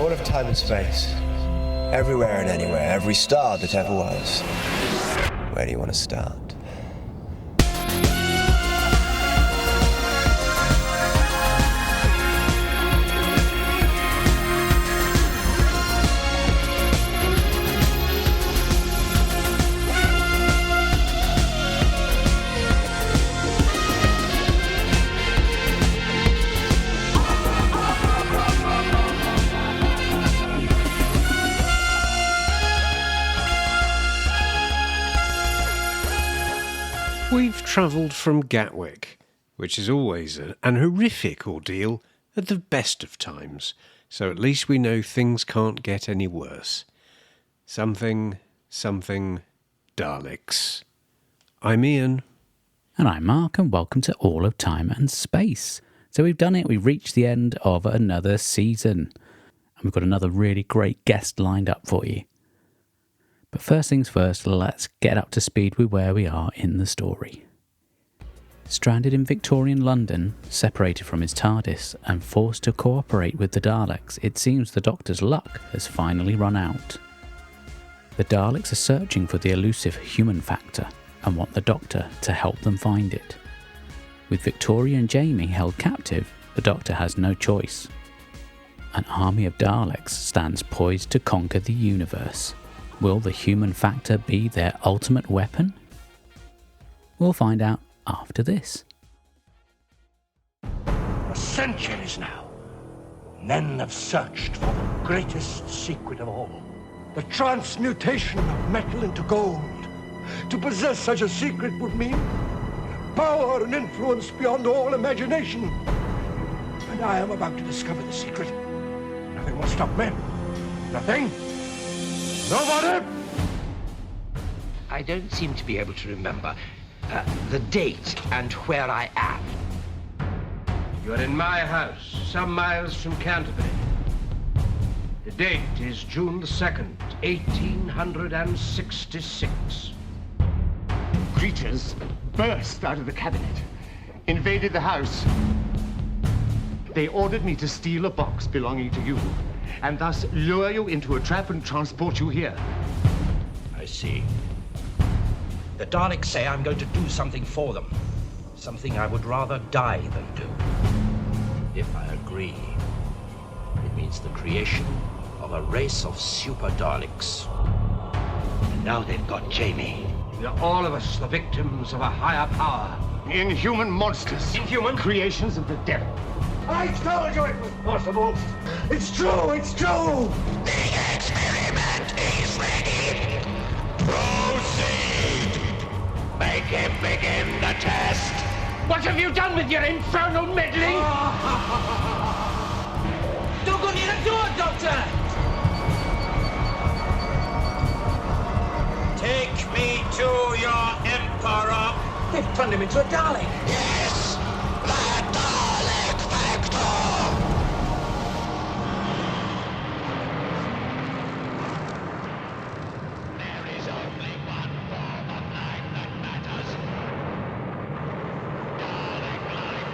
All of time and space. Everywhere and anywhere, every star that ever was. Where do you want to start? We've travelled from Gatwick, which is always an horrific ordeal at the best of times, so at least we know things can't get any worse. Something Daleks. I'm Ian. And I'm Mark, and welcome to All of Time and Space. So we've done it, we've reached the end of another season, and we've got another really great guest lined up for you. But first things first, let's get up to speed with where we are in the story. Stranded in Victorian London, separated from his TARDIS and forced to cooperate with the Daleks, it seems the Doctor's luck has finally run out. The Daleks are searching for the elusive human factor and want the Doctor to help them find it. With Victoria and Jamie held captive, the Doctor has no choice. An army of Daleks stands poised to conquer the universe. Will the human factor be their ultimate weapon? We'll find out after this. For centuries now, men have searched for the greatest secret of all. The transmutation of metal into gold. To possess such a secret would mean power and influence beyond all imagination. And I am about to discover the secret. Nothing will stop me. Nothing. Nobody! I don't seem to be able to remember the date and where I am. You're in my house, some miles from Canterbury. The date is June the 2nd, 1866. Creatures burst out of the cabinet, invaded the house. They ordered me to steal a box belonging to you, and thus lure you into a trap and transport you here. I see. The Daleks say I'm going to do something for them. Something I would rather die than do. If I agree, it means the creation of a race of super Daleks. And now they've got Jamie. We are all of us the victims of a higher power. Inhuman monsters. Inhuman? Creations of the devil. I told you it was possible. It's true, it's true. The experiment is ready. Proceed. Make him begin the test. What have you done with your infernal meddling? Don't go near the door, Doctor! Take me to your Emperor. They've turned him into a Dalek. Yes, the Dalek Factor. There is only one form of life that matters. Dalek life.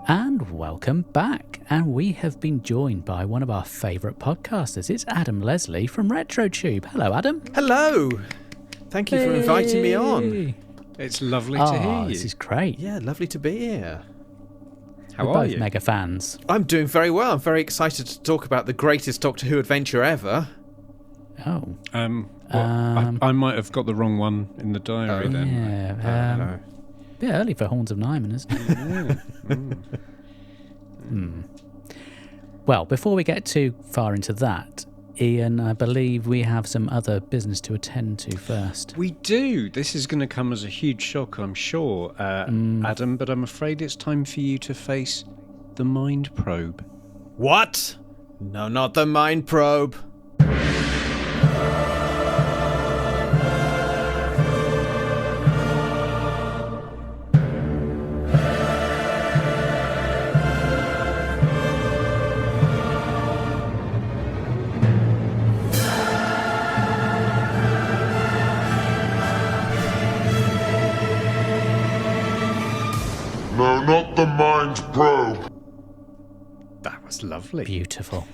And welcome back. And we have been joined by one of our favourite podcasters. It's Adam Leslie from RetroTube. Hello, Adam. Hello. Thank you for inviting me on. Hey. It's lovely to hear you. This is great. Yeah, lovely to be here. How We're are both you? mega fans. I'm doing very well. I'm very excited to talk about the greatest Doctor Who adventure ever. Oh. I might have got the wrong one in the diary then. Yeah. No. Bit early for Horns of Nyman, isn't it? Well, before we get too far into that, Ian, I believe we have some other business to attend to first. We do. This is going to come as a huge shock, I'm sure, Adam, but I'm afraid it's time for you to face the mind probe. What? No, not the mind probe. No, not the mind Strange probe. That was lovely. Beautiful.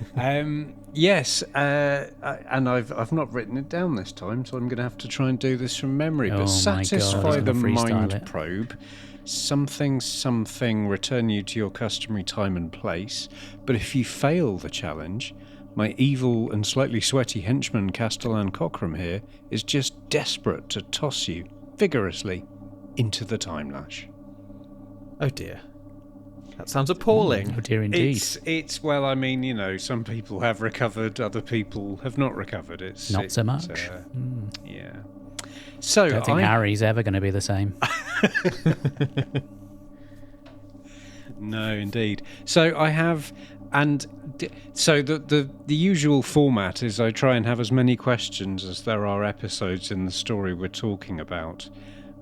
Yes, and I've not written it down this time, so I'm going to have to try and do this from memory. Oh But my God, satisfy he's the gonna freestyle mind it. probe. Something return you to your customary time and place. But if you fail the challenge, my evil and slightly sweaty henchman Castellan Cockram here is just desperate to toss you vigorously into the time lash. Oh dear. That sounds appalling. Oh dear, indeed. It's well, I mean, you know, some people have recovered, other people have not recovered. It's Not so much. Yeah. So I don't think Harry's ever going to be the same. No, indeed. So I have, so the usual format is I try and have as many questions as there are episodes in the story we're talking about.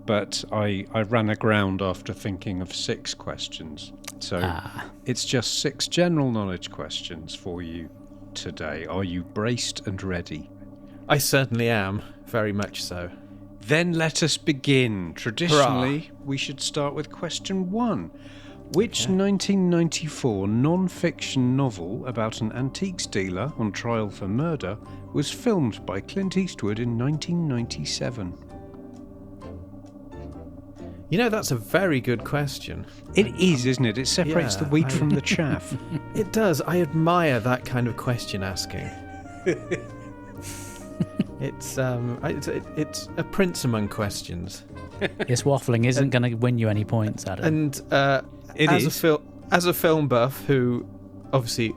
But I ran aground after thinking of 6 questions. So it's just 6 general knowledge questions for you today. Are you braced and ready? I certainly am. Very much so. Then let us begin. Traditionally, we should start with question 1. Which 1994 non-fiction novel about an antiques dealer on trial for murder was filmed by Clint Eastwood in 1997? You know, that's a very good question. It is, isn't it? It separates the wheat from the chaff. It does. I admire that kind of question asking. It's a prince among questions. This waffling isn't going to win you any points, Adam. And It is. as a film buff who obviously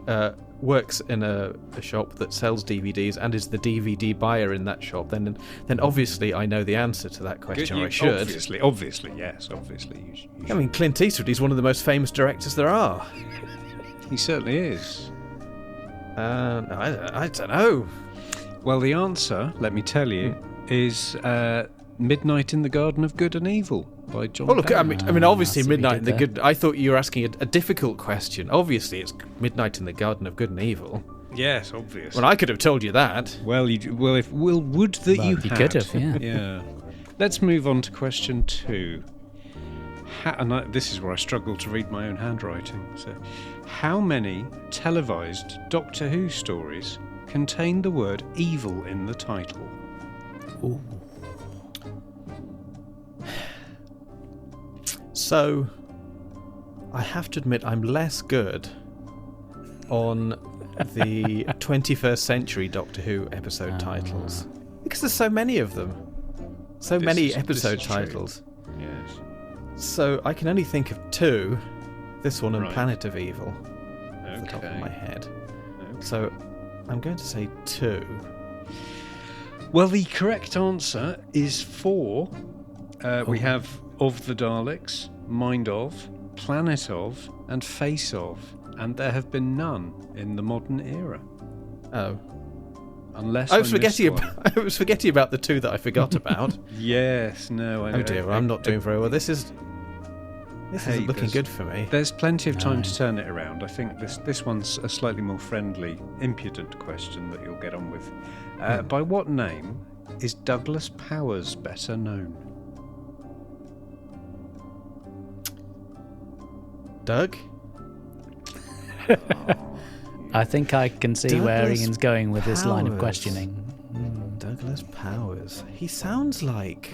works in a shop that sells DVDs and is the DVD buyer in that shop, then obviously I know the answer to that question. Or I should. Obviously, yes. Obviously, you I mean, Clint Eastwood, he's one of the most famous directors there are. he certainly is. I don't know. Well, the answer, let me tell you, is Midnight in the Garden of Good and Evil by John Well, look, I Barry. mean, obviously, that's what we Midnight in did the Good. I thought you were asking a difficult question. Obviously, it's Midnight in the Garden of Good and Evil. Yes, obviously. Well, I could have told you that. Would that Well, you you had. could have, yeah. Yeah. Let's move on to question 2. This is where I struggle to read my own handwriting. So, how many televised Doctor Who stories contain the word evil in the title? Ooh. So, I have to admit, I'm less good on the 21st century Doctor Who episode titles because there's so many of them. So many episode titles. Yes. So I can only think of 2. This one and Right. Planet of Evil. Off the top of my head. So I'm going to say 2. Well, the correct answer is 4. We have Of the Daleks, Mind of, Planet of, and Face of, and there have been none in the modern era. Oh. Unless I was missed forgetting one. about, I was forgetting about the 2 that I forgot about. Yes, no. Oh dear, I'm not doing very well. This isn't looking there's- good for me. There's plenty of time to turn it around. I think this one's a slightly more friendly, impudent question that you'll get on with. By what name is Douglas Powers better known? Doug? I think I can see where Douglas Ian's going with this line of Powers. questioning. Douglas Powers. He sounds like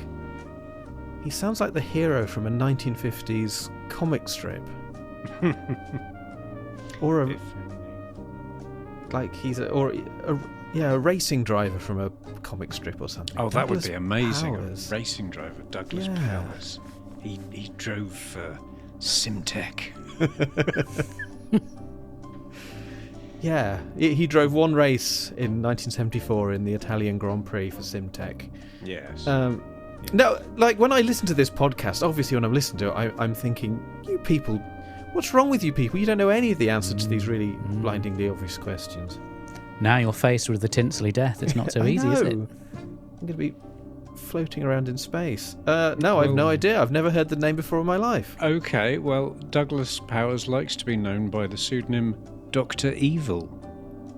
the hero from a 1950s comic strip. Or a racing driver from a comic strip or something. Oh, that would Douglas be amazing. Powers. A racing driver, Douglas Yeah. Powers. He drove Simtech. Yeah, he drove one race in 1974 in the Italian Grand Prix for Simtech. Yes. No, like when I listen to this podcast, obviously when I'm listening to it, I'm thinking, you people, what's wrong with you people? You don't know any of the answer to these really blindingly obvious questions. Now you're faced with the Tinsley death. It's not so I easy, is it? know. I'm going to be floating around in space. No, I've no idea. I've never heard the name before in my life. Okay, well, Douglas Powers likes to be known by the pseudonym Dr. Evil.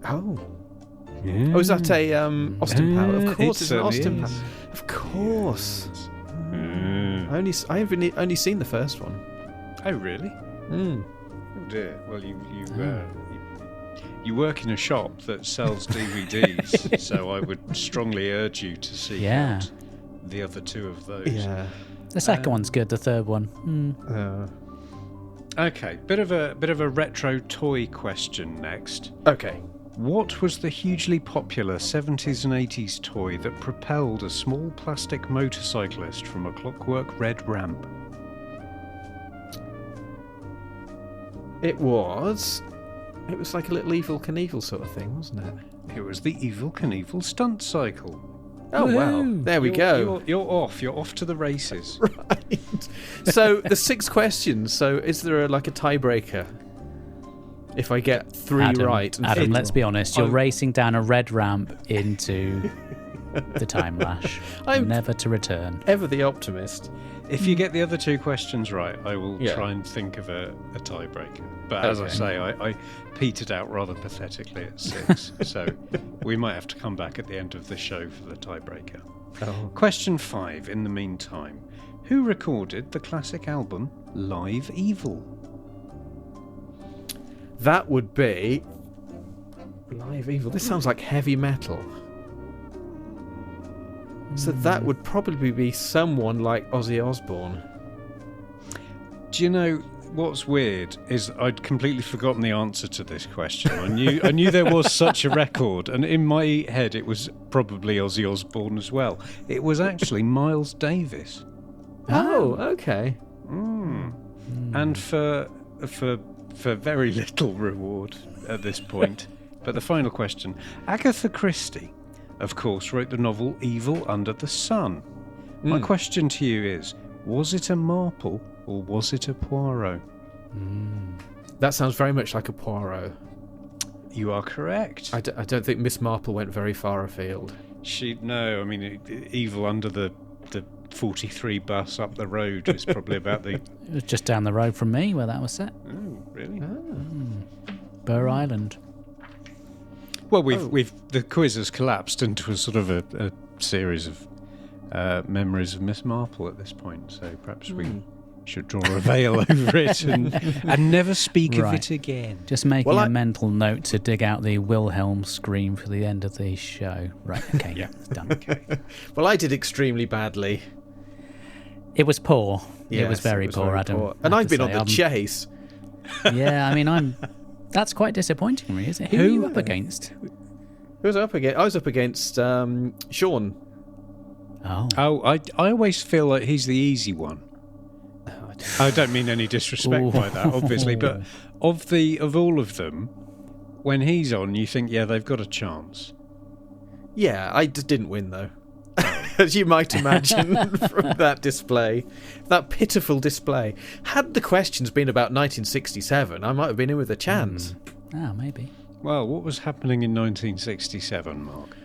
Oh. Oh, is that a Austin Powers? Of course, it's an Austin is. Powers. Of course. Mm. I've only seen the first one. Oh, really? dear. Well, you work in a shop that sells DVDs, so I would strongly urge you to seek out the other two of those. Yeah. The second one's good. The third one. Okay, bit of a retro toy question next. Okay. What was the hugely popular 70s and 80s toy that propelled a small plastic motorcyclist from a clockwork red ramp? It was like a little Evel Knievel sort of thing, wasn't it? It was the Evel Knievel stunt cycle. Oh, wow. There we go. You're off. You're off to the races. Right. So the 6 questions. So is there a tiebreaker? If I get 3 right. Adam, let's be honest. You're racing down a red ramp into the time lash. I'm never to return. Ever the optimist. If you get the other 2 questions right, I will try and think of a tiebreaker. But as I say, I petered out rather pathetically at 6. So we might have to come back at the end of the show for the tiebreaker. Oh. Question 5, in the meantime. Who recorded the classic album Live Evil? That would be Live Evil. This sounds like heavy metal. So that would probably be someone like Ozzy Osbourne. Do you know what's weird is I'd completely forgotten the answer to this question. I knew there was such a record, and in my head it was probably Ozzy Osbourne as well. It was actually Miles Davis. Oh, okay. And for very little reward at this point. But the final question. Agatha Christie, of course, wrote the novel Evil Under the Sun. My question to you is, was it a Marple or was it a Poirot? That sounds very much like a Poirot. You are correct. I don't think Miss Marple went very far afield. No, I mean, Evil Under the 43 bus up the road is probably about the... It was just down the road from me where that was set. Oh, really? Burr Island. Well, the quiz has collapsed into a sort of a series of memories of Miss Marple at this point, so perhaps we should draw a veil over it and never speak of it again. Just making a mental note to dig out the Wilhelm scream for the end of the show. Right, okay, it's done. Okay. Well, I did extremely badly. It was poor. Yes, it was very poor, Adam. Poor. And I've been on the chase. Yeah, I mean, that's quite disappointing, really, isn't it? Who are you up against? Who was I up against? I was up against Sean. Oh, I always feel like he's the easy one. I don't mean any disrespect by that, obviously, but of all of them, when he's on, you think, yeah, they've got a chance. Yeah, I didn't win though, as you might imagine from that display, that pitiful display. Had the questions been about 1967, I might have been in with a chance. Maybe. Well, what was happening in 1967, Mark?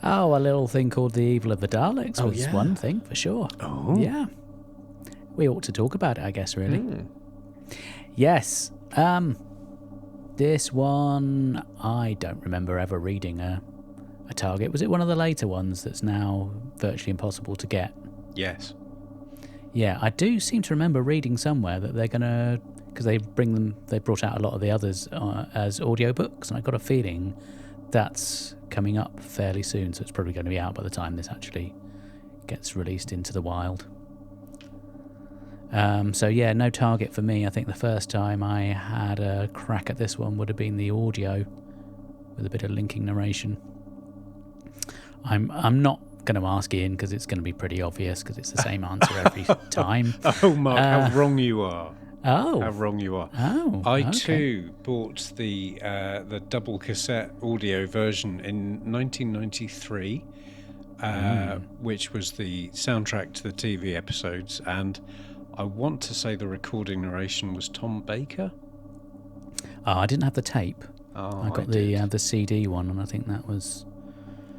Oh, a little thing called The Evil of the Daleks was one thing, for sure. Oh. Yeah. We ought to talk about it, I guess, really. Yes. This one, I don't remember ever reading a target. Was it one of the later ones that's now virtually impossible to get? Yes. Yeah, I do seem to remember reading somewhere that they're going to... Because they brought out a lot of the others as audiobooks, and I got a feeling that's coming up fairly soon, so it's probably going to be out by the time this actually gets released into the wild. So yeah, no target for me. I think the first time I had a crack at this one would have been the audio with a bit of linking narration. I'm not going to ask Ian because it's going to be pretty obvious because it's the same answer every time. Oh, Mark, how wrong you are. Oh. How wrong you are. Oh. I too bought the double cassette audio version in 1993, which was the soundtrack to the TV episodes, and I want to say the recording narration was Tom Baker. Oh, I didn't have the tape. Oh, I got the CD one, and I think that was.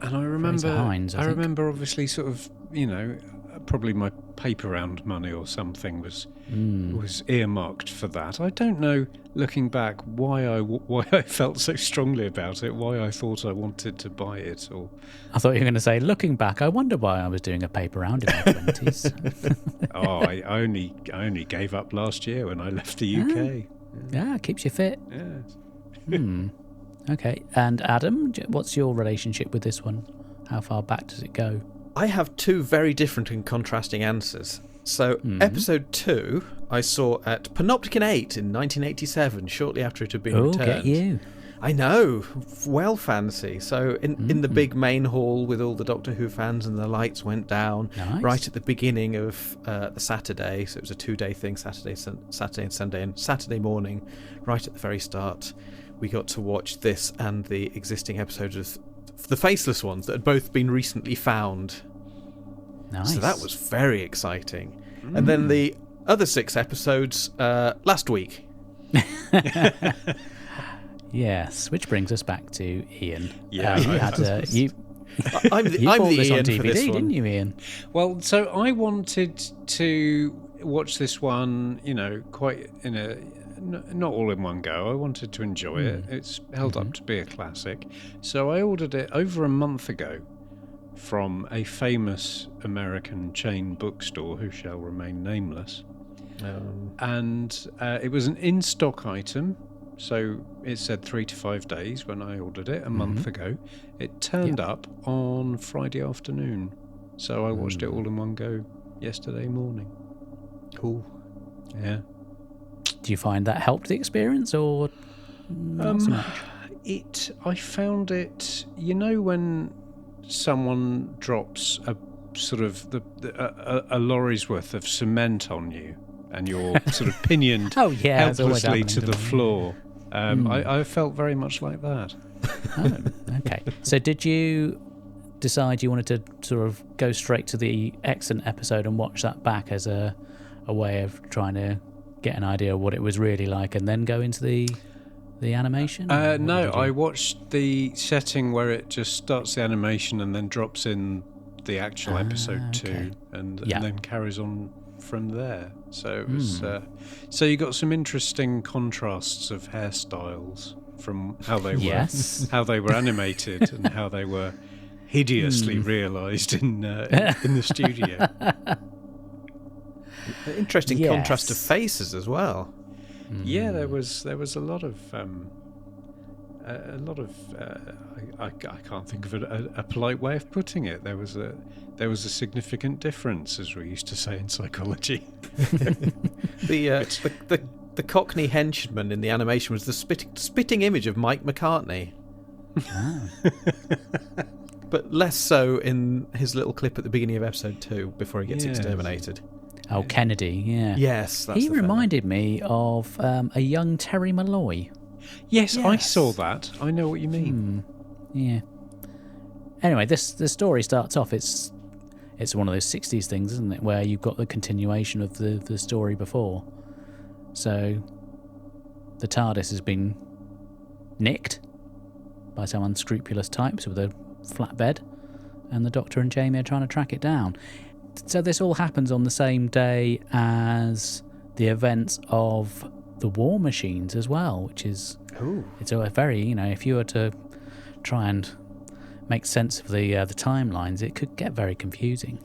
And I remember, Hines, I think. remember obviously sort of, probably my paper round money or something was earmarked for that. I don't know, looking back, why I felt so strongly about it, why I thought I wanted to buy it. Or I thought you were going to say, looking back, I wonder why I was doing a paper round in my 20s. I only gave up last year when I left the UK. Yeah, keeps you fit. Yes. Okay, and Adam, what's your relationship with this one? How far back does it go? I have two very different and contrasting answers. So, episode 2, I saw at Panopticon 8 in 1987, shortly after it had been returned. Get you. I know, well fancy. So, in the big main hall with all the Doctor Who fans, and the lights went down right at the beginning of the Saturday. So, it was a 2-day thing, Saturday and Sunday, and Saturday morning, right at the very start, we got to watch this and the existing episodes of the Faceless ones that had both been recently found. Nice. So that was very exciting. And then the other 6 episodes last week. Yes, which brings us back to Ian. Yeah, you had I'm the bought this Ian on DVD, for this one. didn't you, Ian? Well, so I wanted to watch this one, quite in a not all in one go. I wanted to enjoy it. It's held up to be a classic. So I ordered it over a month ago from a famous American chain bookstore who shall remain nameless. And it was an in-stock item. So it said 3 to 5 days when I ordered it a month ago. It turned up on Friday afternoon. So I watched it all in one go yesterday morning. Cool. Yeah. Do you find that helped the experience, or not so much? I found it, when someone drops a sort of a lorry's worth of cement on you and you're sort of pinioned helplessly to the floor. I felt very much like that. Oh, okay. So did you decide you wanted to sort of go straight to the excellent episode and watch that back as a way of trying to get an idea of what it was really like and then go into the animation? No, I watched the setting where it just starts the animation and then drops in the actual episode 2 and then carries on from there. So it was so you got some interesting contrasts of hairstyles from how they were how they were animated and how they were hideously realised in the studio. Interesting contrast of faces as well. Yeah, there was a lot of I can't think of a polite way of putting it. There was a significant difference, as we used to say in psychology. The Cockney henchman in the animation was the spitting image of Mike McCartney. But less so in his little clip at the beginning of episode 2 before he gets exterminated. Oh, Kennedy, yeah. Yes, that's he reminded me of a young Terry Malloy. Yes, I saw that. I know what you mean. Yeah. Anyway, the story starts off. It's one of those 60s things, isn't it, where you've got the continuation of the story before. So the TARDIS has been nicked by some unscrupulous types with a flatbed, and the Doctor and Jamie are trying to track it down. So this all happens on the same day as the events of the War Machines as well, which is it's a very, if you were to try and make sense of the timelines, it could get very confusing.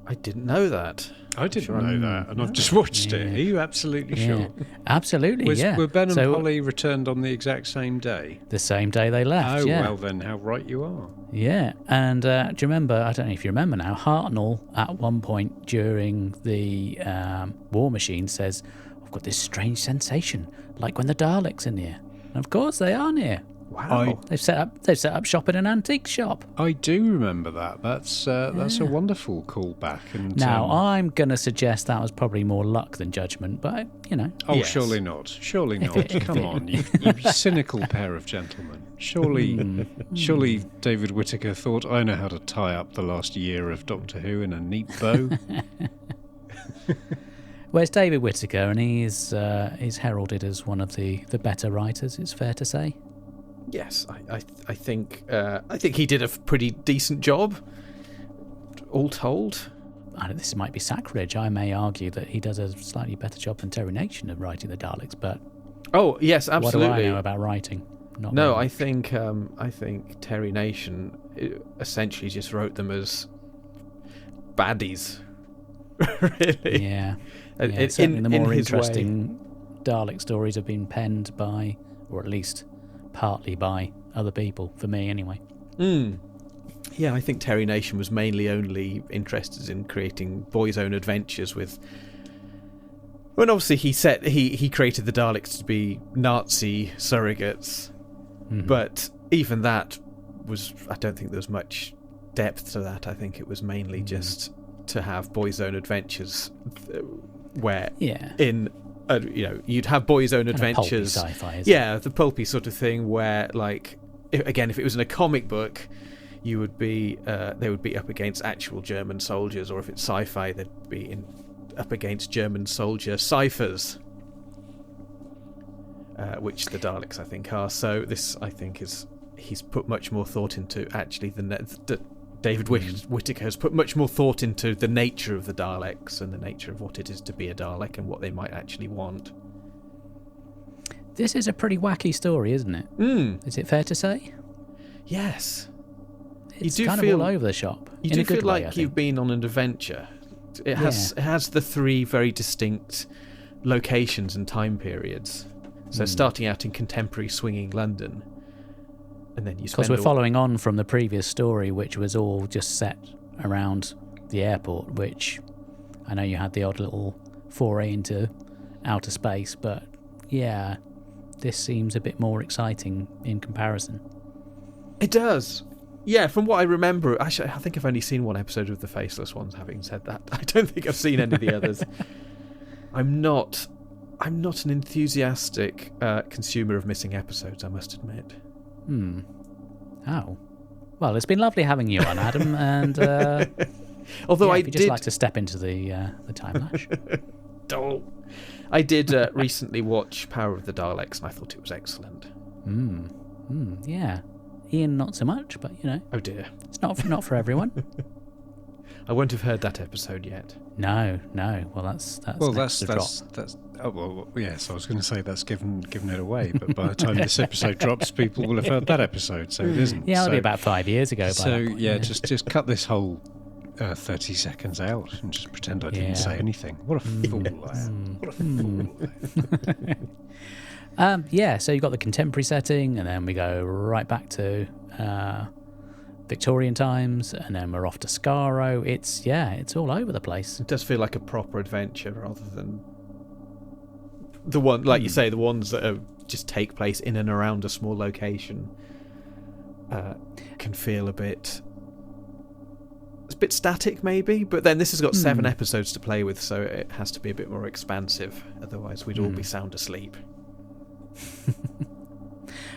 I didn't know that. I didn't know that, and I've just watched it. Are you absolutely sure? Absolutely, Were Ben and Polly returned on the exact same day? The same day they left, well then, how right you are. Yeah, and do you remember, I don't know if you remember now, Hartnell at one point during the War Machine says, I've got this strange sensation, like when the Daleks are near. And of course they are near. Wow. They've set up shop in an antique shop. I do remember that. That's a wonderful callback. And now, I'm going to suggest that was probably more luck than judgment, but, Oh, Yes. surely not. Surely not. Come on, you cynical pair of gentlemen. Surely David Whittaker thought, I know how to tie up the last year of Doctor Who in a neat bow. Well, it's David Whittaker, and he's heralded as one of the better writers, it's fair to say. Yes, I think he did a pretty decent job, all told. This might be sacrilege. I may argue that he does a slightly better job than Terry Nation of writing the Daleks, but oh yes, absolutely. What do I know about writing? No, I think Terry Nation essentially just wrote them as baddies. Really? Yeah. Certainly the more interesting Dalek stories have been penned by, or at least partly by, other people, for me anyway. Yeah, I think Terry Nation was mainly only interested in creating boys' own adventures with... Well, obviously he created the Daleks to be Nazi surrogates, but even that was... I don't think there was much depth to that. I think it was mainly just to have boys' own adventures where you'd have boys' own adventures. Pulpy sci-fi, the pulpy sort of thing where, like, if it was in a comic book, they would be up against actual German soldiers, or if it's sci-fi, they'd be up against German soldier ciphers, which the Daleks, I think, are. So this, I think, he's put much more thought into actually David Whittaker has put much more thought into the nature of the Daleks and the nature of what it is to be a Dalek and what they might actually want. This is a pretty wacky story, isn't it? Is it fair to say? Yes. It's kind of all over the shop. You do feel like you've been on an adventure. It has the three very distinct locations and time periods. So starting out in contemporary swinging London, and then you spend... Because we're following on from the previous story, which was all just set around the airport, which I know you had the odd little foray into outer space, but yeah, this seems a bit more exciting in comparison. It does. Yeah, from what I remember, actually, I think I've only seen one episode of The Faceless Ones, having said that. I don't think I've seen any of the others. I'm not an enthusiastic consumer of missing episodes, I must admit. Oh. Well, it's been lovely having you on, Adam, and although if you'd just like to step into the time lash. I did recently watch Power of the Daleks, and I thought it was excellent. Yeah. Ian, not so much, but you know. Oh dear. It's not for everyone. I won't have heard that episode yet. No. Well, that's yes. I was going to say that's given it away, but by the time this episode drops, people will have heard that episode, so it isn't. Yeah, it'll be about 5 years ago. By that point, yeah, just cut this whole 30 seconds out and just pretend I didn't say anything. What a fool I am! What a fool! So you've got the contemporary setting, and then we go right back to Victorian times, and then we're off to Skaro. It's all over the place. It does feel like a proper adventure rather than the one, like you say, the ones that just take place in and around a small location. Can feel a bit static, maybe, but then this has got 7 episodes to play with, so it has to be a bit more expansive. Otherwise, we'd all be sound asleep.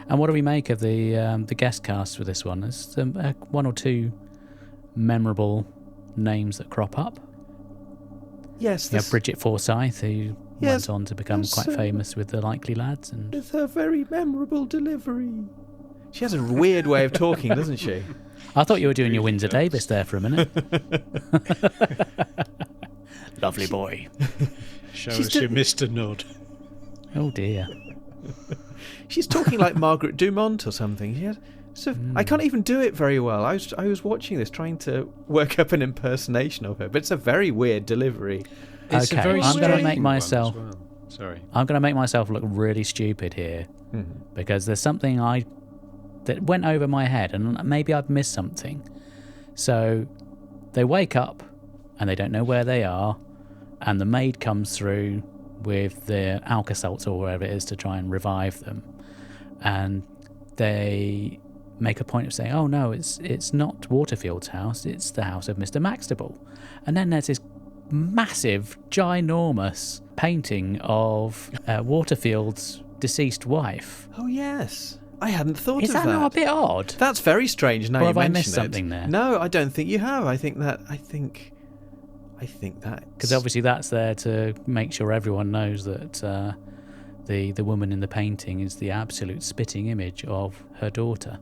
And what do we make of the guest cast for this one? There's one or two memorable names that crop up. Yes, you have Bridget Forsyth, who went on to become quite famous with the Likely Lads, and it's her very memorable delivery. She has a weird way of talking, doesn't she? I thought you were doing your Windsor Davis there for a minute. Lovely boy. Show us your Mr. Nod. Oh dear. She's talking like Margaret Dumont or something. I can't even do it very well. I was watching this trying to work up an impersonation of her, but it's a very weird delivery. Okay, I'm going to make myself. Well. Sorry. I'm going to make myself look really stupid here, because there's something that went over my head, and maybe I've missed something. So they wake up and they don't know where they are, and the maid comes through with the Alka-Seltz or whatever it is to try and revive them, and they make a point of saying, oh no, it's not Waterfield's house, it's the house of Mr. Maxtable. And then there's this massive, ginormous painting of Waterfield's deceased wife. Oh yes, I hadn't thought of that. Is that not a bit odd? That's very strange now you mention it. Or have I missed something there? No, I don't think you have. I think that because obviously that's there to make sure everyone knows that the woman in the painting is the absolute spitting image of her daughter.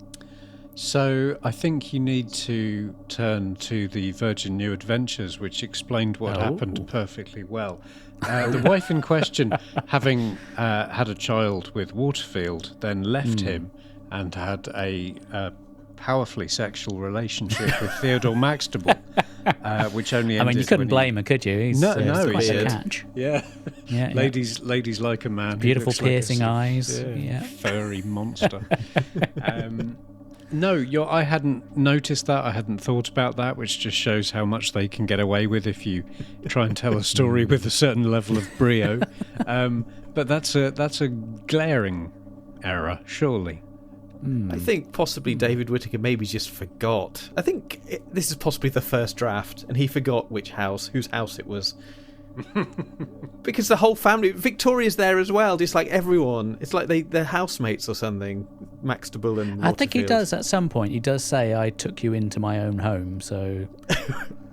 So I think you need to turn to the Virgin New Adventures, which explained what happened perfectly well. The wife in question, having had a child with Waterfield, then left him and had a powerfully sexual relationship with Theodore Maxtable. which only ended. I mean, you couldn't blame him, could you? He's, No, he's quite a weird. catch. Yeah. Yeah, Ladies like a man. who Beautiful looks like a piercing sort of, eyes. Yeah. furry monster. No, I hadn't noticed that. I hadn't thought about that, which just shows how much they can get away with if you try and tell a story with a certain level of brio. But that's a glaring error, surely. I think possibly David Whittaker maybe just forgot. I think this is possibly the first draft, and he forgot whose house it was. Because the whole family, Victoria's there as well, just like everyone. It's like they're housemates or something. Max DeBull and I think he Waterfield. does at some point. He does say, "I took you into my own home," so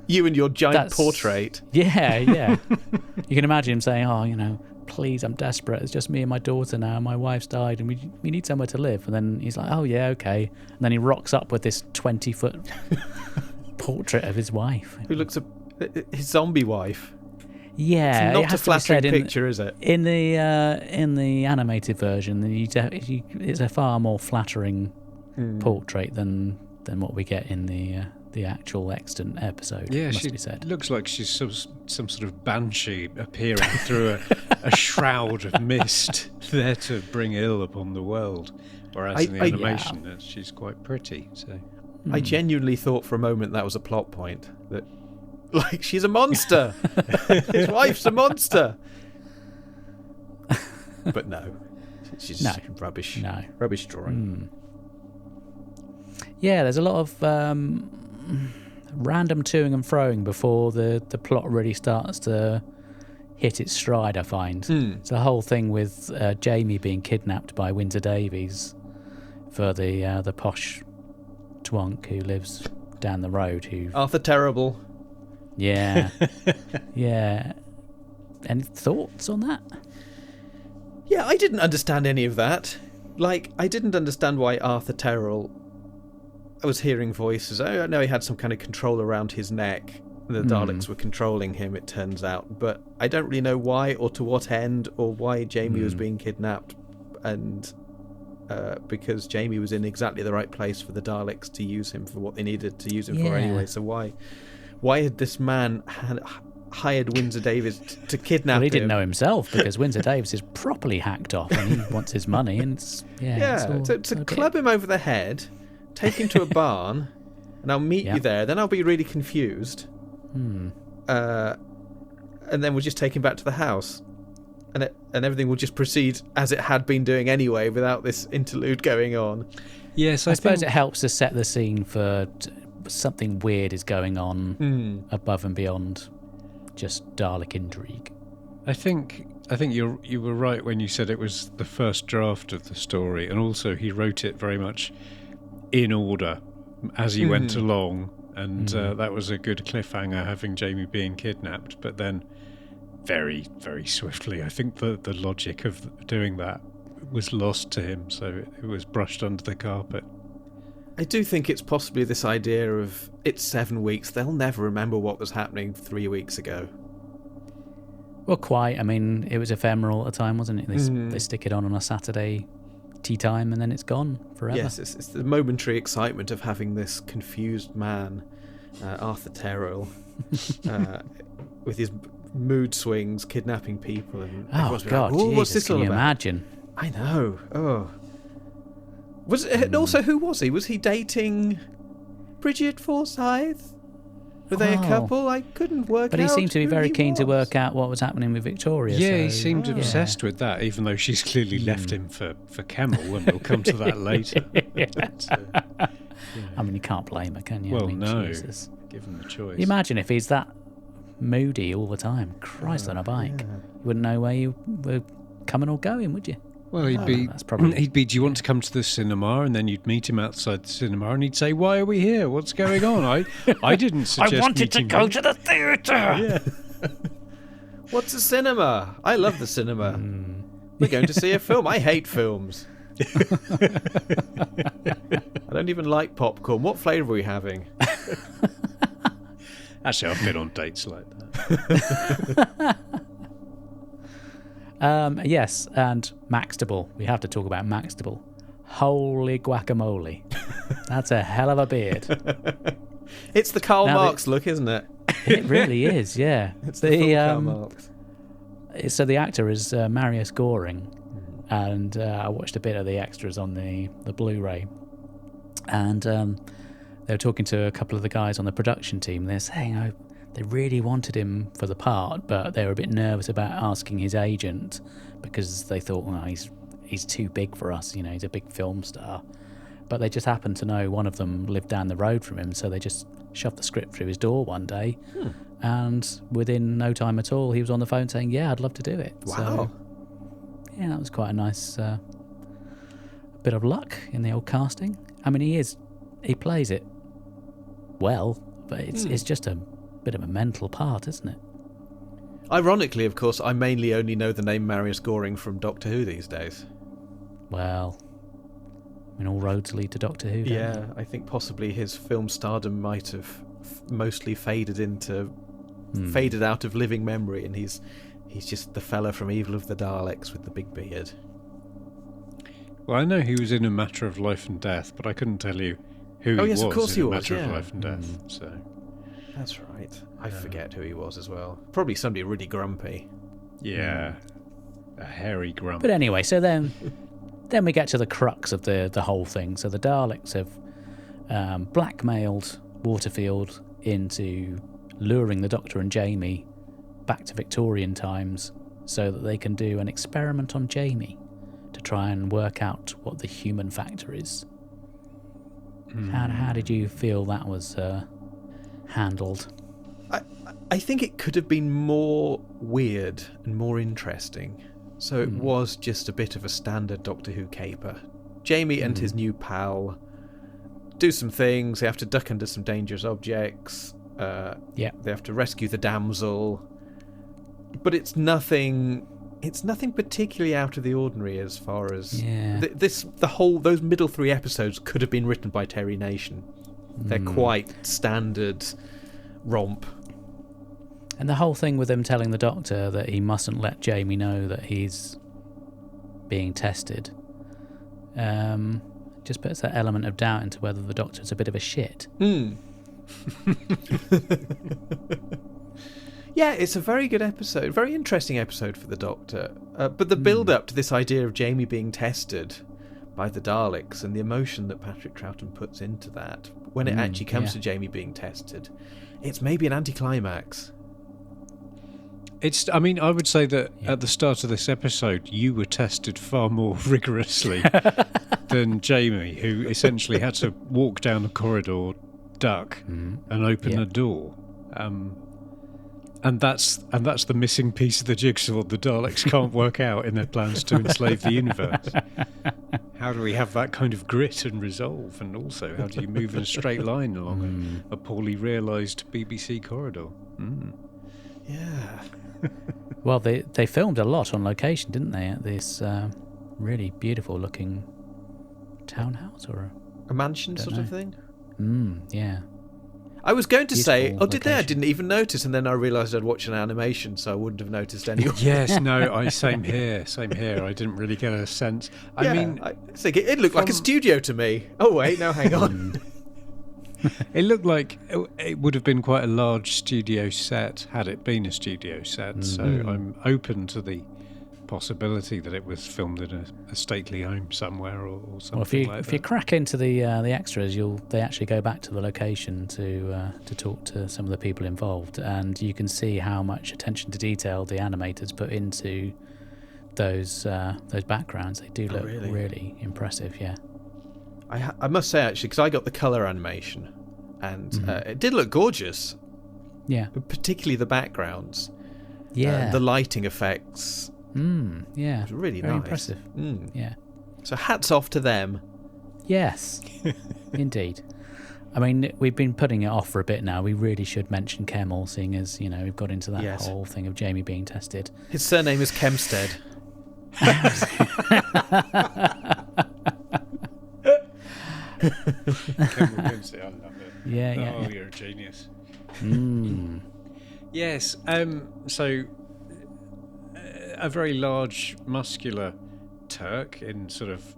You and your giant portrait. Yeah. You can imagine him saying, "Oh, please, I'm desperate. It's just me and my daughter now. My wife's died, and we need somewhere to live." And then he's like, "Oh yeah, okay." And then he rocks up with this 20-foot portrait of his wife, Who looks his zombie wife. Yeah, It's not it a has to be flattering said picture, is it? In the animated version, it's a far more flattering portrait than what we get in the actual extant episode. Yeah, must she be said. looks like she's some sort of banshee appearing through a shroud of mist, there to bring ill upon the world. Whereas in the animation, she's quite pretty. So I genuinely thought for a moment that was a plot point. That, like, she's a monster. His wife's a monster. But no, she's rubbish. No. Rubbish drawing. Yeah, there's a lot of random toing and froing before the plot really starts to hit its stride, I find. It's the whole thing with Jamie being kidnapped by Windsor Davies for the posh twonk who lives down the road. Arthur Terrible. Yeah. Yeah. Any thoughts on that? Yeah, I didn't understand any of that. Like, I didn't understand why Arthur Terrible... I was hearing voices. I know he had some kind of control around his neck. The Daleks were controlling him, it turns out. But I don't really know why or to what end or why Jamie was being kidnapped. And because Jamie was in exactly the right place for the Daleks to use him for what they needed to use him for anyway. So why had this man hired Windsor Davies to kidnap him? Well, he didn't know himself, because Windsor Davies is properly hacked off and he wants his money. And to club him over the head, take him to a barn, and I'll meet you there. Then I'll be really confused. And then we'll just take him back to the house. And everything will just proceed as it had been doing anyway, without this interlude going on. Yes, I suppose it helps to set the scene for something weird is going on above and beyond just Dalek intrigue. I think you were right when you said it was the first draft of the story, and also he wrote it very much in order as he went along, and that was a good cliffhanger, having Jamie being kidnapped. But then, very, very swiftly, I think the logic of doing that was lost to him, so it was brushed under the carpet. I do think it's possibly this idea of it's 7 weeks. They'll never remember what was happening 3 weeks ago. Well, quite. I mean, it was ephemeral at the time, wasn't it? They stick it on a Saturday tea time and then it's gone forever. Yes, it's the momentary excitement of having this confused man, Arthur Terrill, with his mood swings, kidnapping people. And oh, God, like, Jesus, what's this all can you about? imagine? I know. Oh. And also, who was he? Was he dating Bridget Forsyth? Were they a couple? I couldn't work out. But he seemed to be very keen to was. work out what was happening with Victoria. Yeah, so, he seemed obsessed with that, even though she's clearly left him for Kemmel, and we'll come to that later. But, I mean, you can't blame her, can you? Well, I mean, no, Jesus. given the choice. Imagine if he's that moody all the time. Christ on a bike. You wouldn't know where you were coming or going, would you? Well, he'd be, do you want to come to the cinema? And then you'd meet him outside the cinema and he'd say, why are we here? What's going on? I didn't suggest I wanted to go to the theatre! Yeah. What's a cinema? I love the cinema. We're going to see a film. I hate films. I don't even like popcorn. What flavour are we having? Actually, I've been on dates like that. Yes, and Maxtable. We have to talk about Maxtable. Holy guacamole. That's a hell of a beard. It's the Karl Now Marx look, isn't it? It really is, yeah. It's the full Karl Marx. So the actor is Marius Goring, and I watched a bit of the extras on the Blu-ray, and they were talking to a couple of the guys on the production team. They're saying they really wanted him for the part, but they were a bit nervous about asking his agent because they thought, well, he's too big for us, he's a big film star. But they just happened to know one of them lived down the road from him, so they just shoved the script through his door one day, and within no time at all, he was on the phone saying, yeah, I'd love to do it. Wow. So, yeah, that was quite a nice bit of luck in the old casting. I mean, he plays it well, but it's just a bit of a mental part, isn't it? Ironically, of course, I mainly only know the name Marius Goring from Doctor Who these days. Well, I mean, all roads lead to Doctor Who, don't Yeah, they? I think possibly his film stardom might have mostly faded out of living memory, and he's just the fella from Evil of the Daleks with the big beard. Well, I know he was in A Matter of Life and Death, but I couldn't tell you who he was of course in he A was, Matter of yeah. Life and Death. So That's right. I forget who he was as well. Probably somebody really grumpy. yeah, a hairy grump. But anyway, so then we get to the crux of the whole thing. So the Daleks have blackmailed Waterfield into luring the Doctor and Jamie back to Victorian times so that they can do an experiment on Jamie to try and work out what the human factor is. How did you feel that was handled? I think it could have been more weird and more interesting. So it was just a bit of a standard Doctor Who caper. Jamie and his new pal do some things. They have to duck under some dangerous objects. They have to rescue the damsel. But it's nothing particularly out of the ordinary as far as those middle three episodes could have been written by Terry Nation. They're quite standard romp. And the whole thing with them telling the Doctor that he mustn't let Jamie know that he's being tested just puts that element of doubt into whether the Doctor's a bit of a shit. Yeah, it's a very good episode, very interesting episode for the Doctor. But the build-up to this idea of Jamie being tested by the Daleks and the emotion that Patrick Troughton puts into that, when it actually comes to Jamie being tested, it's maybe an anticlimax. I mean, I would say that at the start of this episode, you were tested far more rigorously than Jamie, who essentially had to walk down a corridor, duck, and open a door. And that's the missing piece of the jigsaw the Daleks can't work out in their plans to enslave the universe. How do we have that kind of grit and resolve? And also, how do you move in a straight line along a poorly realised BBC corridor? Yeah. Well, they filmed a lot on location, didn't they, at this really beautiful looking townhouse or A mansion sort of thing? yeah. I was going to say, Beautiful did they? I location. didn't even notice, and then I realised I'd watched an animation, so I wouldn't have noticed anyway. Yes, no, same here. I didn't really get a sense. I mean, I think it looked like a studio to me. Oh wait, no, hang on. it looked like it would have been quite a large studio set had it been a studio set. So I'm open to the possibility that it was filmed in a stately home somewhere or something Well, like if you that. crack into the extras, they actually go back to the location to talk to some of the people involved, and you can see how much attention to detail the animators put into those backgrounds. They do look really impressive. Yeah. I must say actually, because I got the colour animation, and it did look gorgeous. Yeah. Particularly the backgrounds. Yeah. The lighting effects. Yeah. It was really Very nice. impressive. Yeah. So hats off to them. Yes. Indeed. I mean, we've been putting it off for a bit now. We really should mention Kemmel, seeing as, we've got into that whole thing of Jamie being tested. His surname is Kempstead. Yeah. Oh, you're a genius. Yes. So, a very large, muscular Turk in sort of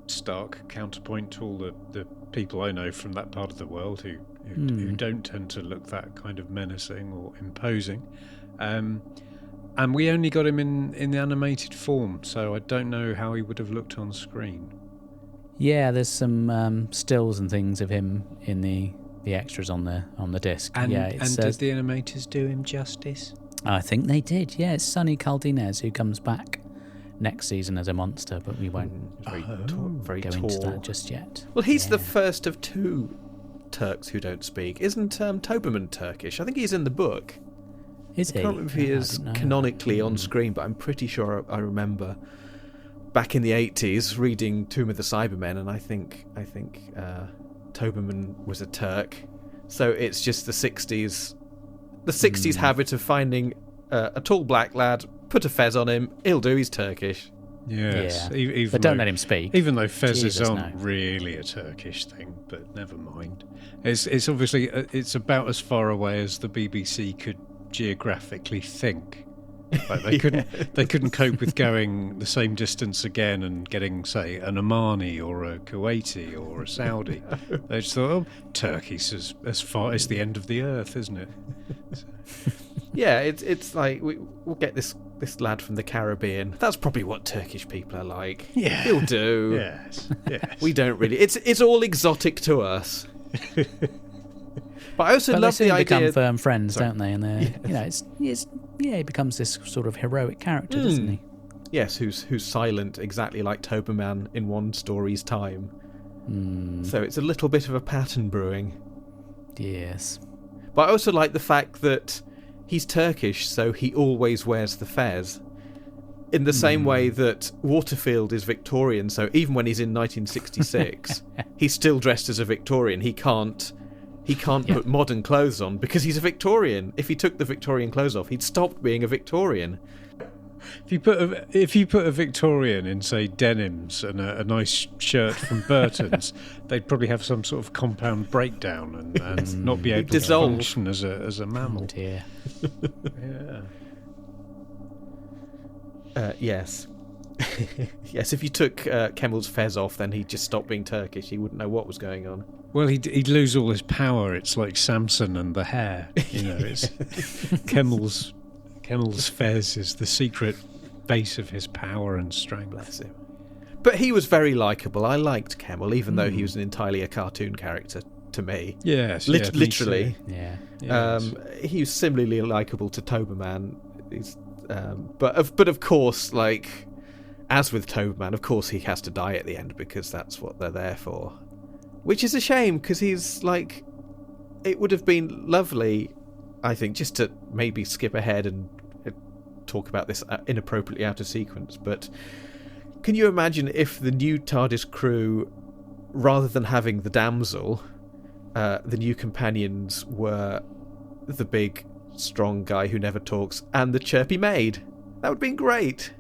stark counterpoint to all the people I know from that part of the world who who don't tend to look that kind of menacing or imposing. And we only got him in the animated form, so I don't know how he would have looked on screen. Yeah, there's some stills and things of him in the extras on the disc. And, yeah, did the animators do him justice? I think they did. Yeah, it's Sonny Caldinez who comes back next season as a monster, but we won't Very go tall. into that just yet. Well, he's the first of two Turks who don't speak. Isn't Toberman Turkish? I think he's in the book. Is he? I can't remember if he is canonically on screen, but I'm pretty sure I remember back in the 80s reading Tomb of the Cybermen, and I think Toberman was a Turk. So it's just the 60s habit of finding a tall black lad, put a fez on him, he'll do, he's Turkish. Yes, Yeah. even But don't let him speak. Even though fezzes Jesus, aren't no. really a Turkish thing, but never mind. It's obviously it's about as far away as the BBC could geographically think. Like they couldn't cope with going the same distance again and getting, say, an Omani or a Kuwaiti or a Saudi. They just thought, oh, Turkey's as far as the end of the earth, isn't it? Yeah, it's like we'll get this lad from the Caribbean. That's probably what Turkish people are like. Yeah. He'll do. Yes. We don't really. It's all exotic to us. But I also But love they soon the idea. become firm friends, Sorry. don't they? And they're, he becomes this sort of heroic character, doesn't he? Yes, who's silent, exactly like Toberman in one story's time. So it's a little bit of a pattern brewing. Yes. But I also like the fact that he's Turkish, so he always wears the fez. In the same way that Waterfield is Victorian, so even when he's in 1966, he's still dressed as a Victorian. He can't put modern clothes on because he's a Victorian. If he took the Victorian clothes off, he'd stopped being a Victorian. If you put a Victorian in, say, denims and a nice shirt from Burton's, they'd probably have some sort of compound breakdown and not be able to dissolve. function as a mammal. Oh dear. Yeah. Yes. Yes, if you took Kemal's fez off, then he'd just stop being Turkish. He wouldn't know what was going on. Well, he'd lose all his power. It's like Samson and the hair. You know, it's Kemal's fez is the secret base of his power and strength. Bless him. But he was very likeable. I liked Kemal, even though he was entirely a cartoon character to me. Yes, literally. Yeah. Yes. He was similarly likable to Toberman. But of course, like as with Toberman, of course he has to die at the end because that's what they're there for. Which is a shame because he's like, it would have been lovely, I think, just to maybe skip ahead and talk about this inappropriately out of sequence. But can you imagine if the new TARDIS crew, rather than having the damsel, the new companions were the big, strong guy who never talks and the chirpy maid? That would have been great.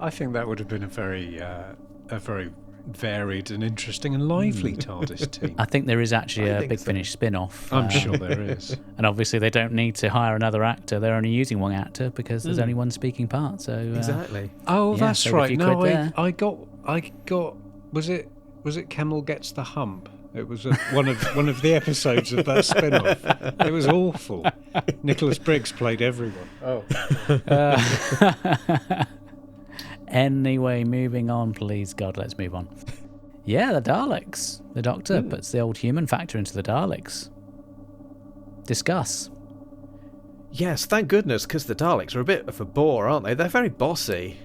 I think that would have been a very varied and interesting and lively TARDIS team. I think there is actually I a think Big so. Finish spin-off. I'm sure there is. And obviously they don't need to hire another actor. They're only using one actor because there's only one speaking part. So Exactly. Oh, Yeah, that's so if right. you No, could there. I got. Was it Kemal Gets the Hump? It was one of the episodes of that spin-off. It was awful. Nicholas Briggs played everyone. Oh. Anyway, moving on, please God, let's move on. Yeah, the Daleks. The Doctor puts the old human factor into the Daleks. Discuss. Yes, thank goodness, because the Daleks are a bit of a bore, aren't they? They're very bossy.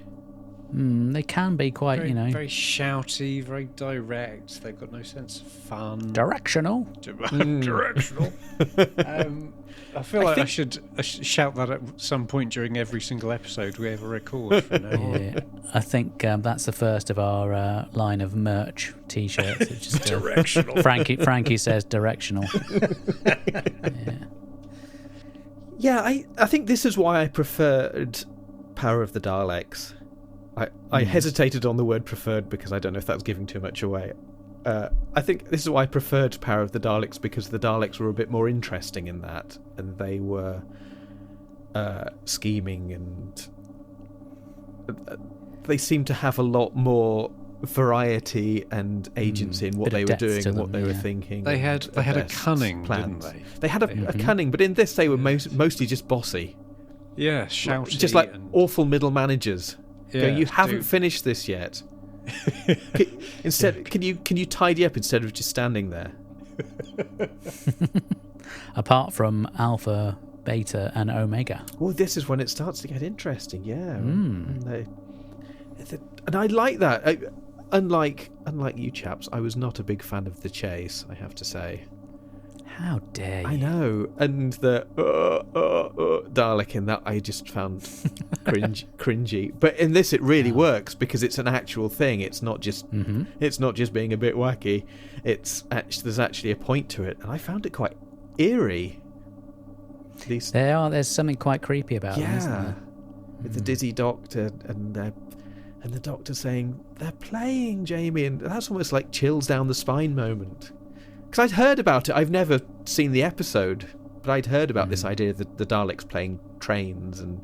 They can be quite, Very, very shouty, very direct. They've got no sense of fun. directional. Directional. I feel like I should shout that at some point during every single episode we ever record from now on. Yeah, I think that's the first of our line of merch T-shirts. It's just Directional. Frankie says directional. Yeah, I think this is why I preferred Power of the Daleks. I hesitated on the word preferred because I don't know if that's giving too much away. I think this is why I preferred Power of the Daleks, because the Daleks were a bit more interesting in that, and they were scheming, and they seemed to have a lot more variety and agency in what Bit they of were depth doing to and what them, they were yeah. thinking. They had a best cunning, plans. didn't they? They had a cunning, but in this they were mostly just bossy. Yeah, shouty. Just like and, awful middle managers. Yeah, Go, you haven't dude. finished this yet. Can you tidy up instead of just standing there? Apart from Alpha, Beta, and Omega. Well, this is when it starts to get interesting. Yeah, and I like that. Unlike you chaps, I was not a big fan of the chase, I have to say. How dare you? I know, and the Dalek in that I just found cringy. But in this, it really works because it's an actual thing. It's not just it's not just being a bit wacky. There's actually a point to it, and I found it quite eerie. There's something quite creepy about them, isn't there? With the dizzy doctor and the doctor saying they're playing Jamie, and that's almost like chills down the spine moment. Because I'd heard about it. I've never seen the episode, but I'd heard about this idea that the Daleks playing trains and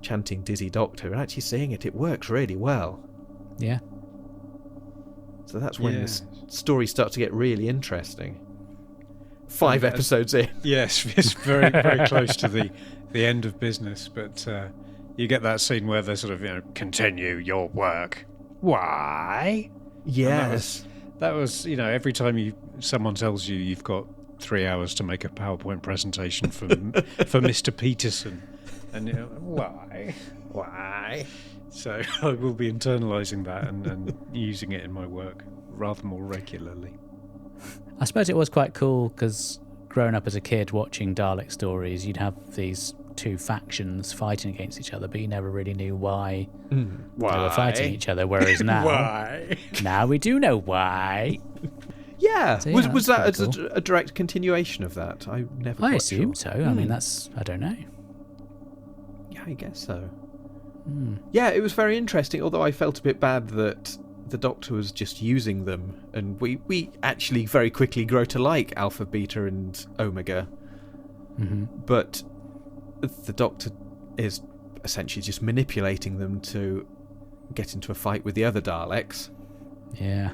chanting Dizzy Doctor, and actually seeing it works really well. Yeah. So that's when the story starts to get really interesting. 5 episodes in. Yes, it's very, very close to the end of business, but you get that scene where they sort of, continue your work. Why? Yes. That was, every time someone tells you you've got 3 hours to make a PowerPoint presentation for Mr. Peterson, and why? So I will be internalising that and using it in my work rather more regularly. I suppose it was quite cool because growing up as a kid watching Dalek stories, you'd have these two factions fighting against each other, but you never really knew why they were fighting each other. Whereas now, now we do know why. Yeah, So, was that cool. a direct continuation of that? I never. I assume so. I mean, I don't know. Yeah, I guess so. Yeah, it was very interesting. Although I felt a bit bad that the Doctor was just using them, and we actually very quickly grow to like Alpha, Beta, and Omega. But the Doctor is essentially just manipulating them to get into a fight with the other Daleks. Yeah.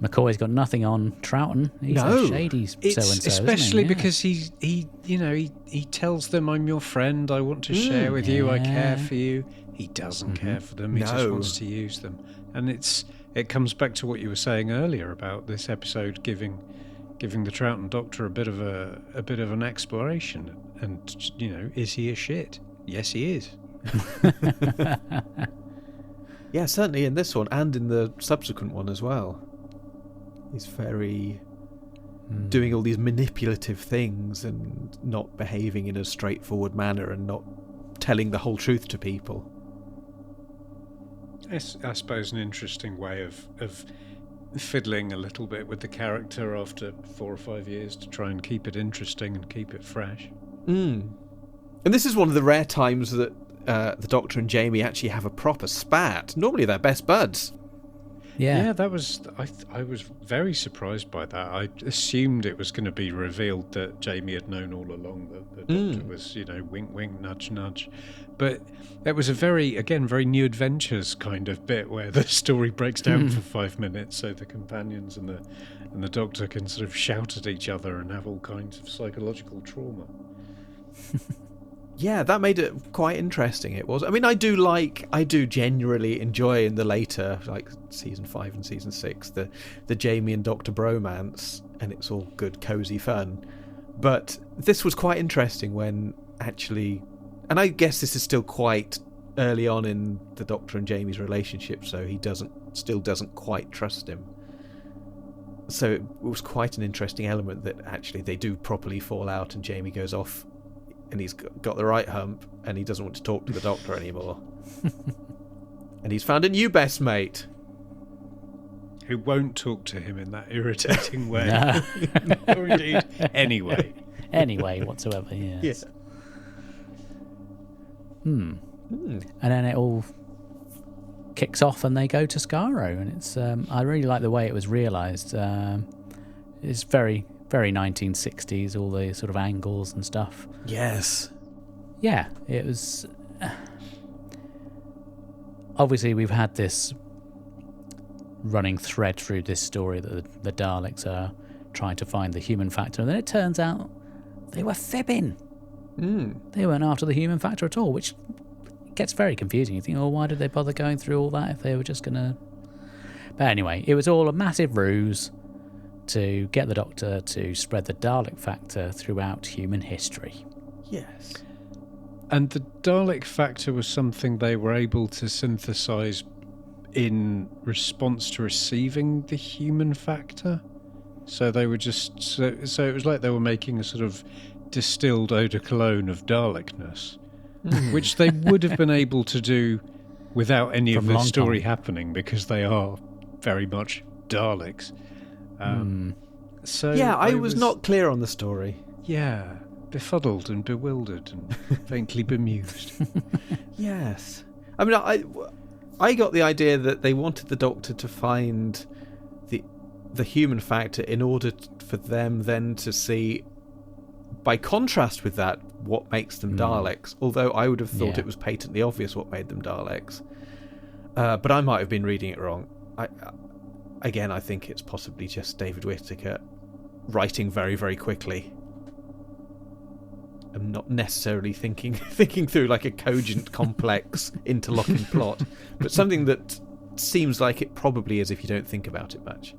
McCoy's got nothing on Troughton. He's a shady so-and-so, especially isn't he? because he tells them, I'm your friend, I want to share with you, I care for you. He doesn't care for them, he just wants to use them. And it comes back to what you were saying earlier about this episode giving the Troughton Doctor a bit of an exploration. And, is he a shit? Yes, he is. Yeah, certainly in this one and in the subsequent one as well. He's very doing all these manipulative things and not behaving in a straightforward manner and not telling the whole truth to people. It's, I suppose, an interesting way of fiddling a little bit with the character after 4 or 5 years to try and keep it interesting and keep it fresh. And this is one of the rare times that the Doctor and Jamie actually have a proper spat. Normally they're best buds. Yeah, that was. I was very surprised by that. I assumed it was going to be revealed that Jamie had known all along that the Doctor was, wink, wink, nudge, nudge. But that was a very New Adventures kind of bit where the story breaks down for 5 minutes, so the companions and the Doctor can sort of shout at each other and have all kinds of psychological trauma. Yeah, that made it quite interesting. It was. I mean, I do genuinely enjoy in the later, like season 5 and season 6, the Jamie and Doctor bromance, and it's all good, cozy fun. But this was quite interesting when actually, and I guess this is still quite early on in the Doctor and Jamie's relationship, so he still doesn't quite trust him. So it was quite an interesting element that actually they do properly fall out, and Jamie goes off. And he's got the right hump, and he doesn't want to talk to the Doctor anymore. And he's found a new best mate. Who won't talk to him in that irritating way. Or indeed, anyway. Anyway, whatsoever, yes. Yeah. And then it all kicks off and they go to Skaro. And it's I really like the way it was realised. It's very... very 1960s, all the sort of angles and stuff. Yes. Yeah, it was... Obviously, we've had this running thread through this story that the Daleks are trying to find the human factor, and then it turns out they were fibbing. They weren't after the human factor at all, which gets very confusing. You think, oh, why did they bother going through all that if they were just going to... But anyway, it was all a massive ruse to get the Doctor to spread the Dalek factor throughout human history. Yes. And the Dalek factor was something they were able to synthesize in response to receiving the human factor. So they were just... So it was like they were making a sort of distilled eau de cologne of Dalekness, which they would have been able to do without any of the story happening, because they are very much Daleks. So yeah, I was not clear on the story. Yeah, befuddled and bewildered and faintly bemused. Yes. I mean, I got the idea that they wanted the Doctor to find the human factor in order for them then to see, by contrast with that, what makes them Daleks. Although I would have thought it was patently obvious what made them Daleks. But I might have been reading it wrong. I think it's possibly just David Whittaker writing very, very quickly. I'm not necessarily thinking through like a cogent, complex, interlocking plot, but something that seems like it probably is if you don't think about it much.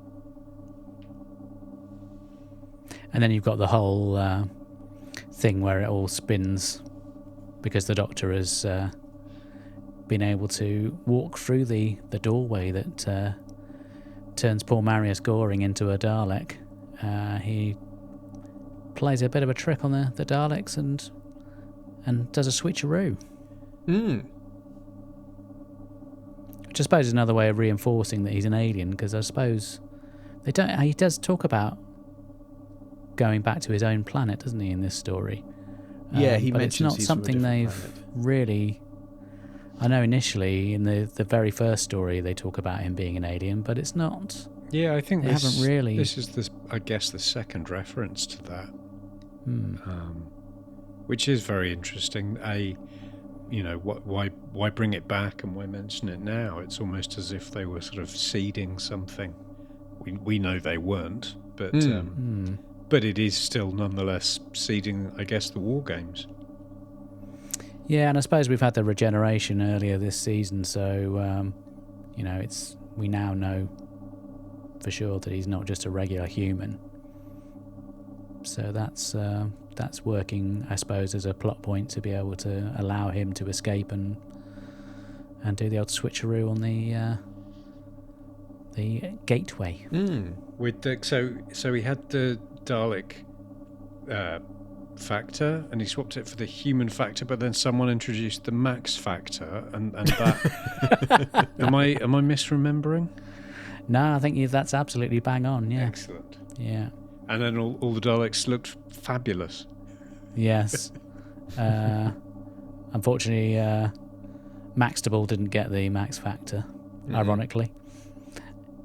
And then you've got the whole thing where it all spins because the Doctor has been able to walk through the doorway that turns poor Marius Goring into a Dalek. He plays a bit of a trick on the Daleks and does a switcheroo. Which I suppose is another way of reinforcing that he's an alien, because I suppose he does talk about going back to his own planet, doesn't he, in this story? Yeah, he but mentions it's not something they've really... I know initially in the very first story they talk about him being an alien, but it's not... Yeah, I think they haven't really... This is, I guess, the second reference to that. Which is very interesting. Why bring it back and why mention it now? It's almost as if they were sort of seeding something. We know they weren't, but it is still nonetheless seeding, I guess, the war games. Yeah, and I suppose we've had the regeneration earlier this season, so we now know for sure that he's not just a regular human. So that's working, I suppose, as a plot point to be able to allow him to escape and do the old switcheroo on the gateway. With so he had the Dalek factor, and he swapped it for the human factor, but then someone introduced the Max factor, and that. am I misremembering? No, I think that's absolutely bang on. Yeah. Excellent. Yeah. And then all the Daleks looked fabulous. Yes. Unfortunately, Maxtable didn't get the Max factor, ironically.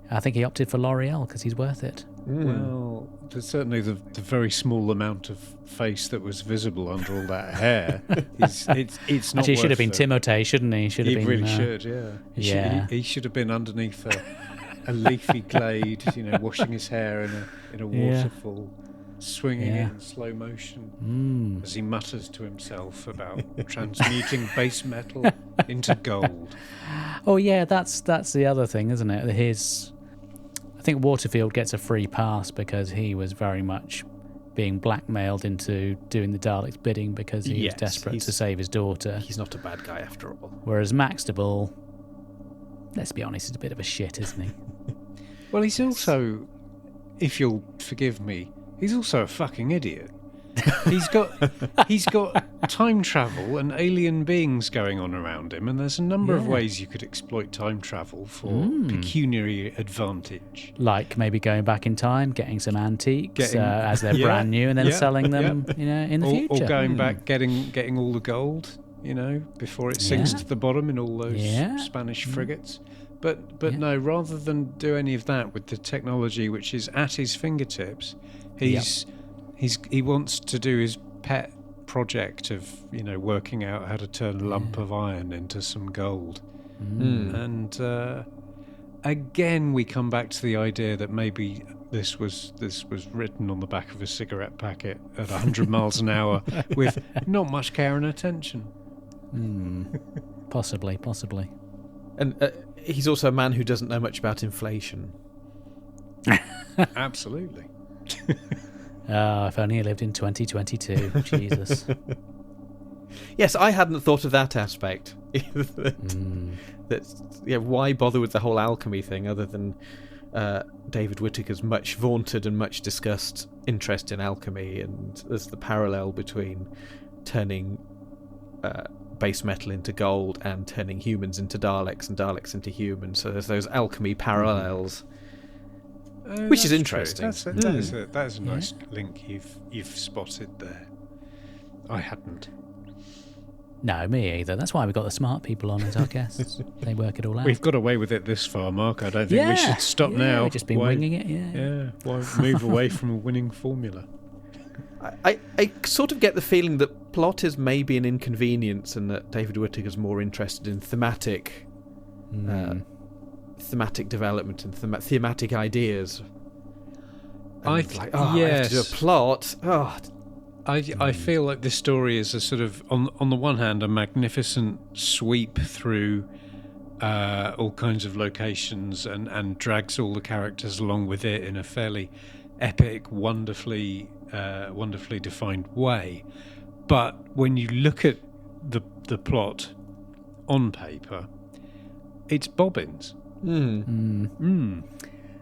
I think he opted for L'Oreal because he's worth it. Well, there's certainly the very small amount of face that was visible under all that hair. It's not. Actually, he should have been Timothée, shouldn't he? He really should, yeah. He should have been underneath a leafy glade, washing his hair in a waterfall, swinging it in slow motion as he mutters to himself about transmuting base metal into gold. Oh yeah, that's the other thing, isn't it? I think Waterfield gets a free pass because he was very much being blackmailed into doing the Dalek's bidding because he was desperate to save his daughter. He's not a bad guy after all. Whereas Maxtable, let's be honest, is a bit of a shit, isn't he? Well, he's also, if you'll forgive me, he's also a fucking idiot. He's got time travel and alien beings going on around him, and there's a number of ways you could exploit time travel for pecuniary advantage. Like maybe going back in time, getting some antiques as they're brand new, and then selling them, in the future. Or going back, getting all the gold, before it sinks to the bottom in all those Spanish frigates. But no, rather than do any of that with the technology which is at his fingertips, he wants to do his pet project of working out how to turn a lump of iron into some gold, and again, we come back to the idea that maybe this was written on the back of a cigarette packet at 100 miles an hour with not much care and attention. Possibly. And he's also a man who doesn't know much about inflation. Absolutely. If only he lived in 2022. Jesus. Yes, I hadn't thought of that aspect. Why bother with the whole alchemy thing other than David Whittaker's much vaunted and much discussed interest in alchemy, and there's the parallel between turning base metal into gold and turning humans into Daleks and Daleks into humans. So there's those alchemy parallels, which is interesting. That is a nice link you've spotted there. I hadn't. No, me either. That's why we've got the smart people on as our guests. They work it all out. We've got away with it this far, Mark. I don't think we should stop now. We've just been winging it, Yeah, why move away from a winning formula? I sort of get the feeling that plot is maybe an inconvenience and that David Whittaker's more interested in thematic development and thematic ideas. And I have to do a plot. I feel like this story is a sort of, on the one hand, a magnificent sweep through all kinds of locations and drags all the characters along with it in a fairly epic, wonderfully defined way. But when you look at the plot on paper, it's bobbins.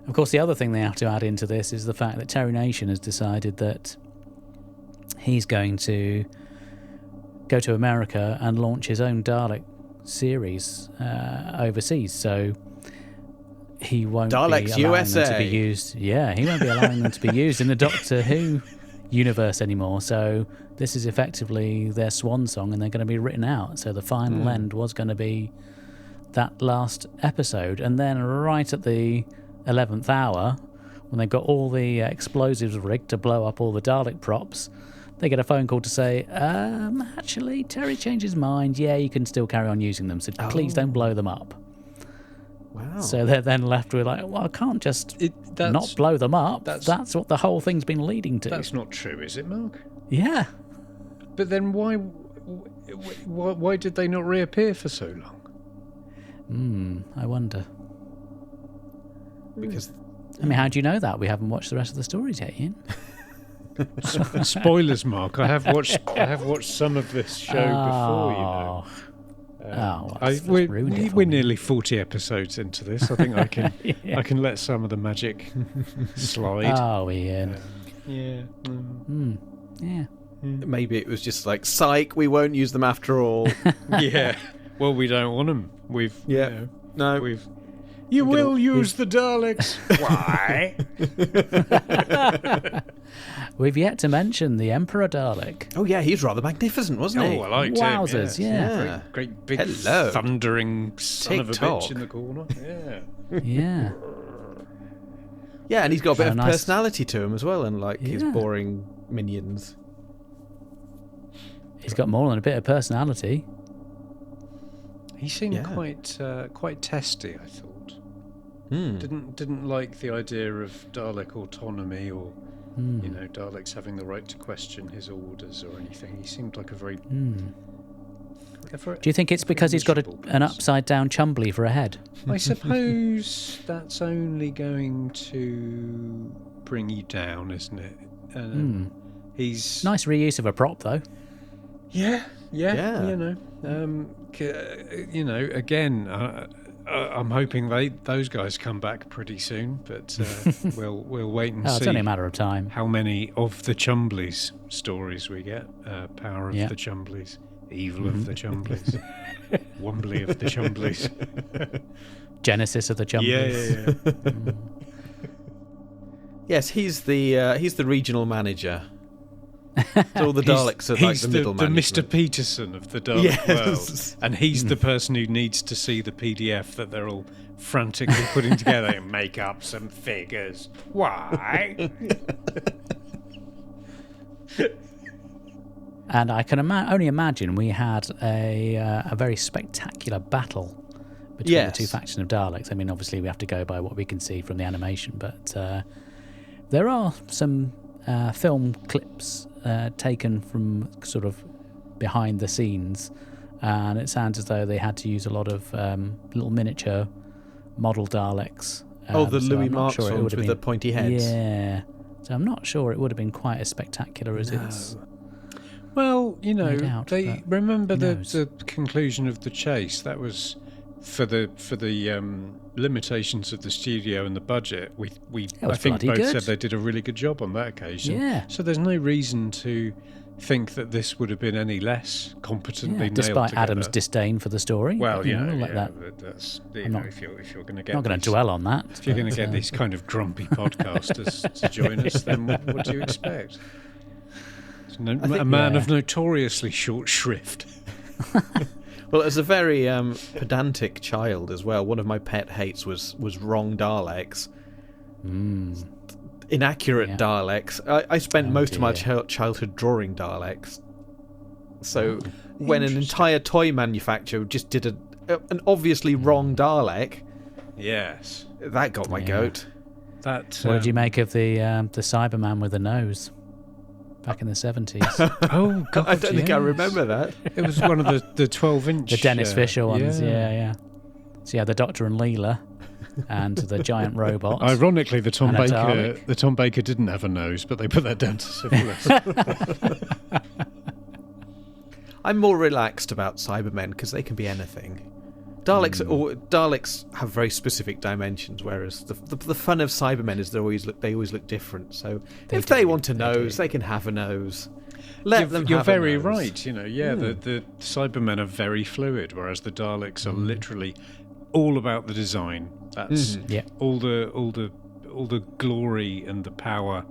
Of course, the other thing they have to add into this is the fact that Terry Nation has decided that he's going to go to America and launch his own Dalek series overseas. So he won't Daleks be allowing USA. them to be used. Yeah, he won't be allowing them to be used in the Doctor Who universe anymore. So this is effectively their swan song, and they're going to be written out. So the final end was going to be that last episode, and then right at the 11th hour, when they've got all the explosives rigged to blow up all the Dalek props, they get a phone call to say, actually, Terry changed his mind. Yeah, you can still carry on using them, so please don't blow them up. Wow. So they're then left with like, well, I can't just not blow them up. That's what the whole thing's been leading to. That's not true, is it, Mark? Yeah. But then why did they not reappear for so long? I wonder. Because I mean, how do you know that? We haven't watched the rest of the stories yet, Ian. Spoilers, Mark. I have watched some of this show before, you know. We're nearly 40 episodes into this. I think I can I can let some of the magic slide. Oh, Ian. Yeah. Yeah. Maybe it was just like, psych, we won't use them after all. Yeah. Well, we don't want them. You will use the Daleks. Why? We've yet to mention the Emperor Dalek. Oh yeah, he's rather magnificent, wasn't he? Oh, I liked Wowzers, him. yeah. Great big Hello. thundering son of a TikTok. bitch in the corner. Yeah. Yeah. Yeah, and he's got a bit of nice. personality to him as well, unlike his boring minions. He's got more than a bit of personality. He seemed quite testy, I thought. Didn't like the idea of Dalek autonomy or Daleks having the right to question his orders or anything. He seemed like a very... Do you think it's because he's got an upside down Chumbly for a head? I suppose that's only going to bring you down, isn't it? He's nice reuse of a prop, though. Yeah. Again, I'm hoping those guys come back pretty soon, but we'll wait and see. It's only a matter of time. How many of the Chumblies stories we get? Power of the Chumblies, Evil of the Chumblies, Wombly of the Chumblies, Genesis of the Chumblies. Yeah. Yes, he's the regional manager. So all the Daleks are like the middle the management. Mr. Peterson of the Dalek world, and he's the person who needs to see the PDF that they're all frantically putting together and make up some figures. Why? And I can only imagine we had a very spectacular battle between Yes. the two factions of Daleks. I mean, obviously we have to go by what we can see from the animation, but there are some film clips taken from sort of behind the scenes, and it sounds as though they had to use a lot of little miniature model Daleks. The so Louis I'm not Marx sure it ones would have with been, the pointy heads. Yeah. So I'm not sure it would have been quite as spectacular as it's. Well, you know, Made out, they but remember who knows? the conclusion of the chase. That was for the limitations of the studio and the budget. We It was I think bloody both good. said they did a really good job on that occasion. Yeah. So there's no reason to think that this would have been any less competently nailed despite together. Adam's disdain for the story. Well, you yeah, know, like that. but that's I'm not- if you're going to get Not going to these- dwell on that. If you're going to but, get these kind of grumpy podcasters to join us, then what do you expect? A man of notoriously short shrift. Well, as a very pedantic child as well, one of my pet hates was wrong Daleks. Inaccurate Yeah. Daleks. I spent most of my dear. childhood drawing Daleks. So when an entire toy manufacturer just did an obviously wrong Dalek, Yes. that got my goat. That. What did you make of the Cyberman with the nose back in the 70s? Oh God! I don't think I yes. remember that. It was one of the 12-inch. The Dennis Fisher ones, yeah. So you had the Doctor and Leela and the giant robot. Ironically, the Tom And a Baker Dalek. didn't have a nose, but they put that down to syphilis. I'm more relaxed about Cybermen because they can be anything. Daleks have very specific dimensions, whereas the fun of Cybermen is they always look different. So if they want a nose, they can have a nose. Let them. You're have a very nose. right. You know, the Cybermen are very fluid, whereas the Daleks are literally all about the design. That's Yeah. all the glory and the power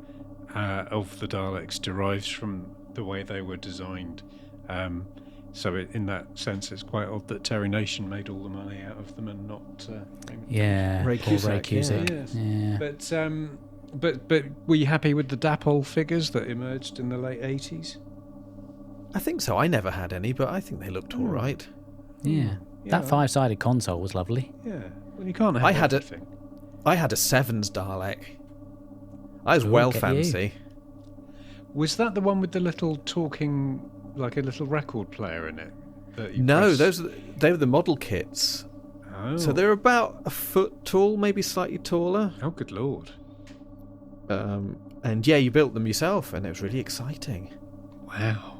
of the Daleks derives from the way they were designed. So in that sense, it's quite odd that Terry Nation made all the money out of them and not Yeah. Ray or Cusack, Ray Cusack. Yes. Yeah. But were you happy with the Dapol figures that emerged in the late 80s? I think so. I never had any, but I think they looked all right. Yeah. That 5-sided console was lovely. Yeah. Well, you can't have I had everything. I had a Sevens Dalek. I was well look at you. fancy. Was that the one with the little talking, like a little record player in it? That you No, press? they were the model kits. Oh. So they're about a foot tall, maybe slightly taller. Oh, good lord! And yeah, you built them yourself, and it was really exciting. Wow.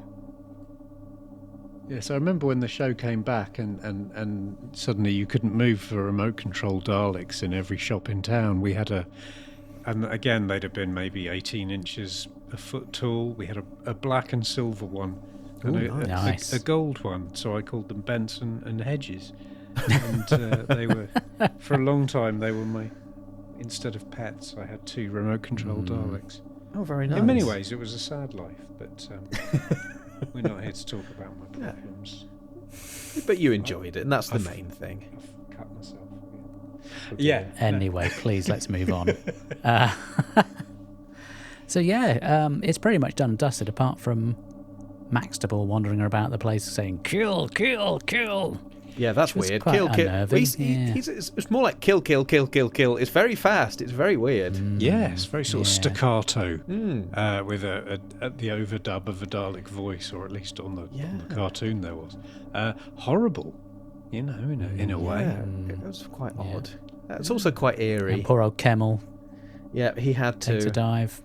Yes, I remember when the show came back and suddenly you couldn't move for remote control Daleks in every shop in town. We had and again they'd have been maybe 18 inches, a foot tall. We had a black and silver one, and nice. a gold one. So I called them Benson and Hedges. And they were, for a long time, they were instead of pets, I had 2 remote control Daleks. Oh, very nice. In many ways, it was a sad life, but we're not here to talk about my problems. But you enjoyed it, and that's the main thing. I've cut myself again. Yeah. Anyway, please, let's move on. So yeah, it's pretty much done and dusted, apart from Maxtable wandering about the place saying, kill, kill, kill. Yeah, that's Which was weird. quite Kill, kill. unnerving, yeah. It's more like kill, kill, kill, kill, kill. It's very fast. It's very weird. Yes, very sort of Yeah. staccato, with the overdub of a Dalek voice, or at least on the cartoon there was. Horrible, you know, in a way. Yeah, it was quite odd. It's also quite eerie. And poor old Kemmel Yeah, he had takes a to. dive.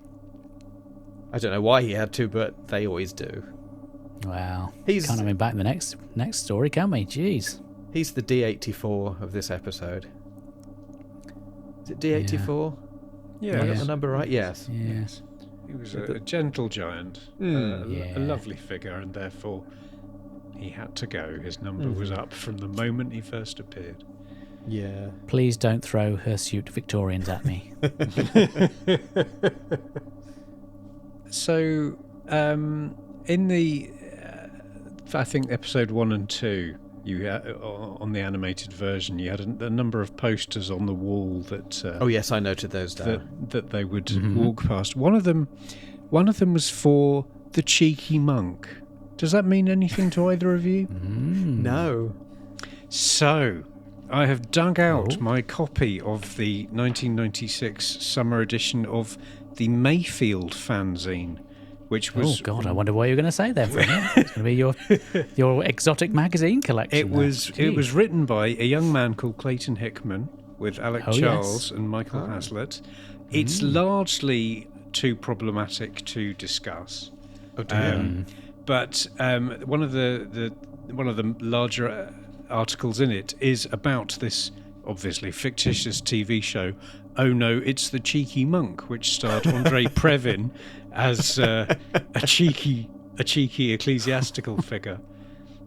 I don't know why he had to, but they always do. Wow. He's- Can't have him back in the next story, can we? Jeez. He's the D84 of this episode. Is it D84? Yeah, Have I got Yeah. the number right? Yes. Yes. he was a gentle giant, Yeah. a lovely figure, and therefore he had to go. His number was up from the moment he first appeared. Yeah. Please don't throw hirsute Victorians at me. So, in the, I think episode 1 and 2, you had, on the animated version, you had a number of posters on the wall that. Oh yes, I noted those down. that they would walk past. One of them was for the cheeky monk. Does that mean anything to either of you? No. So, I have dug out my copy of the 1996 summer edition of the Mayfield fanzine, which was... Oh, God, I wonder what you're going to say then, Fred. It's going to be your exotic magazine collection. It was written by a young man called Clayton Hickman with Alec Charles and Michael Hazlitt. It's largely too problematic to discuss. Oh, dear. But one of the larger articles in it is about this obviously fictitious TV show. Oh no, it's the Cheeky Monk, which starred Andre Previn as a cheeky ecclesiastical figure.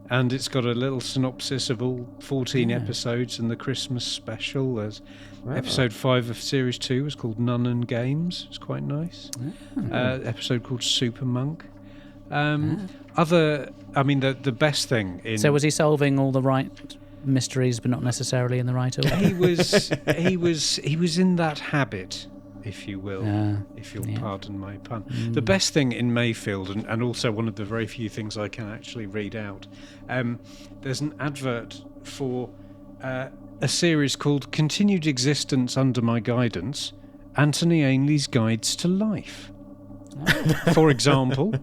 And it's got a little synopsis of all 14 episodes and the Christmas special. There's episode 5 of series 2 was called Nun and Games. It's quite nice. Episode called Super Monk. The best thing in... So was he solving all the right mysteries, but not necessarily in the right order? He was in that habit, if you will, if you'll pardon my pun. The best thing in Mayfield, and also one of the very few things I can actually read out, there's an advert for a series called Continued Existence Under My Guidance, Anthony Ainley's Guides to Life. For example,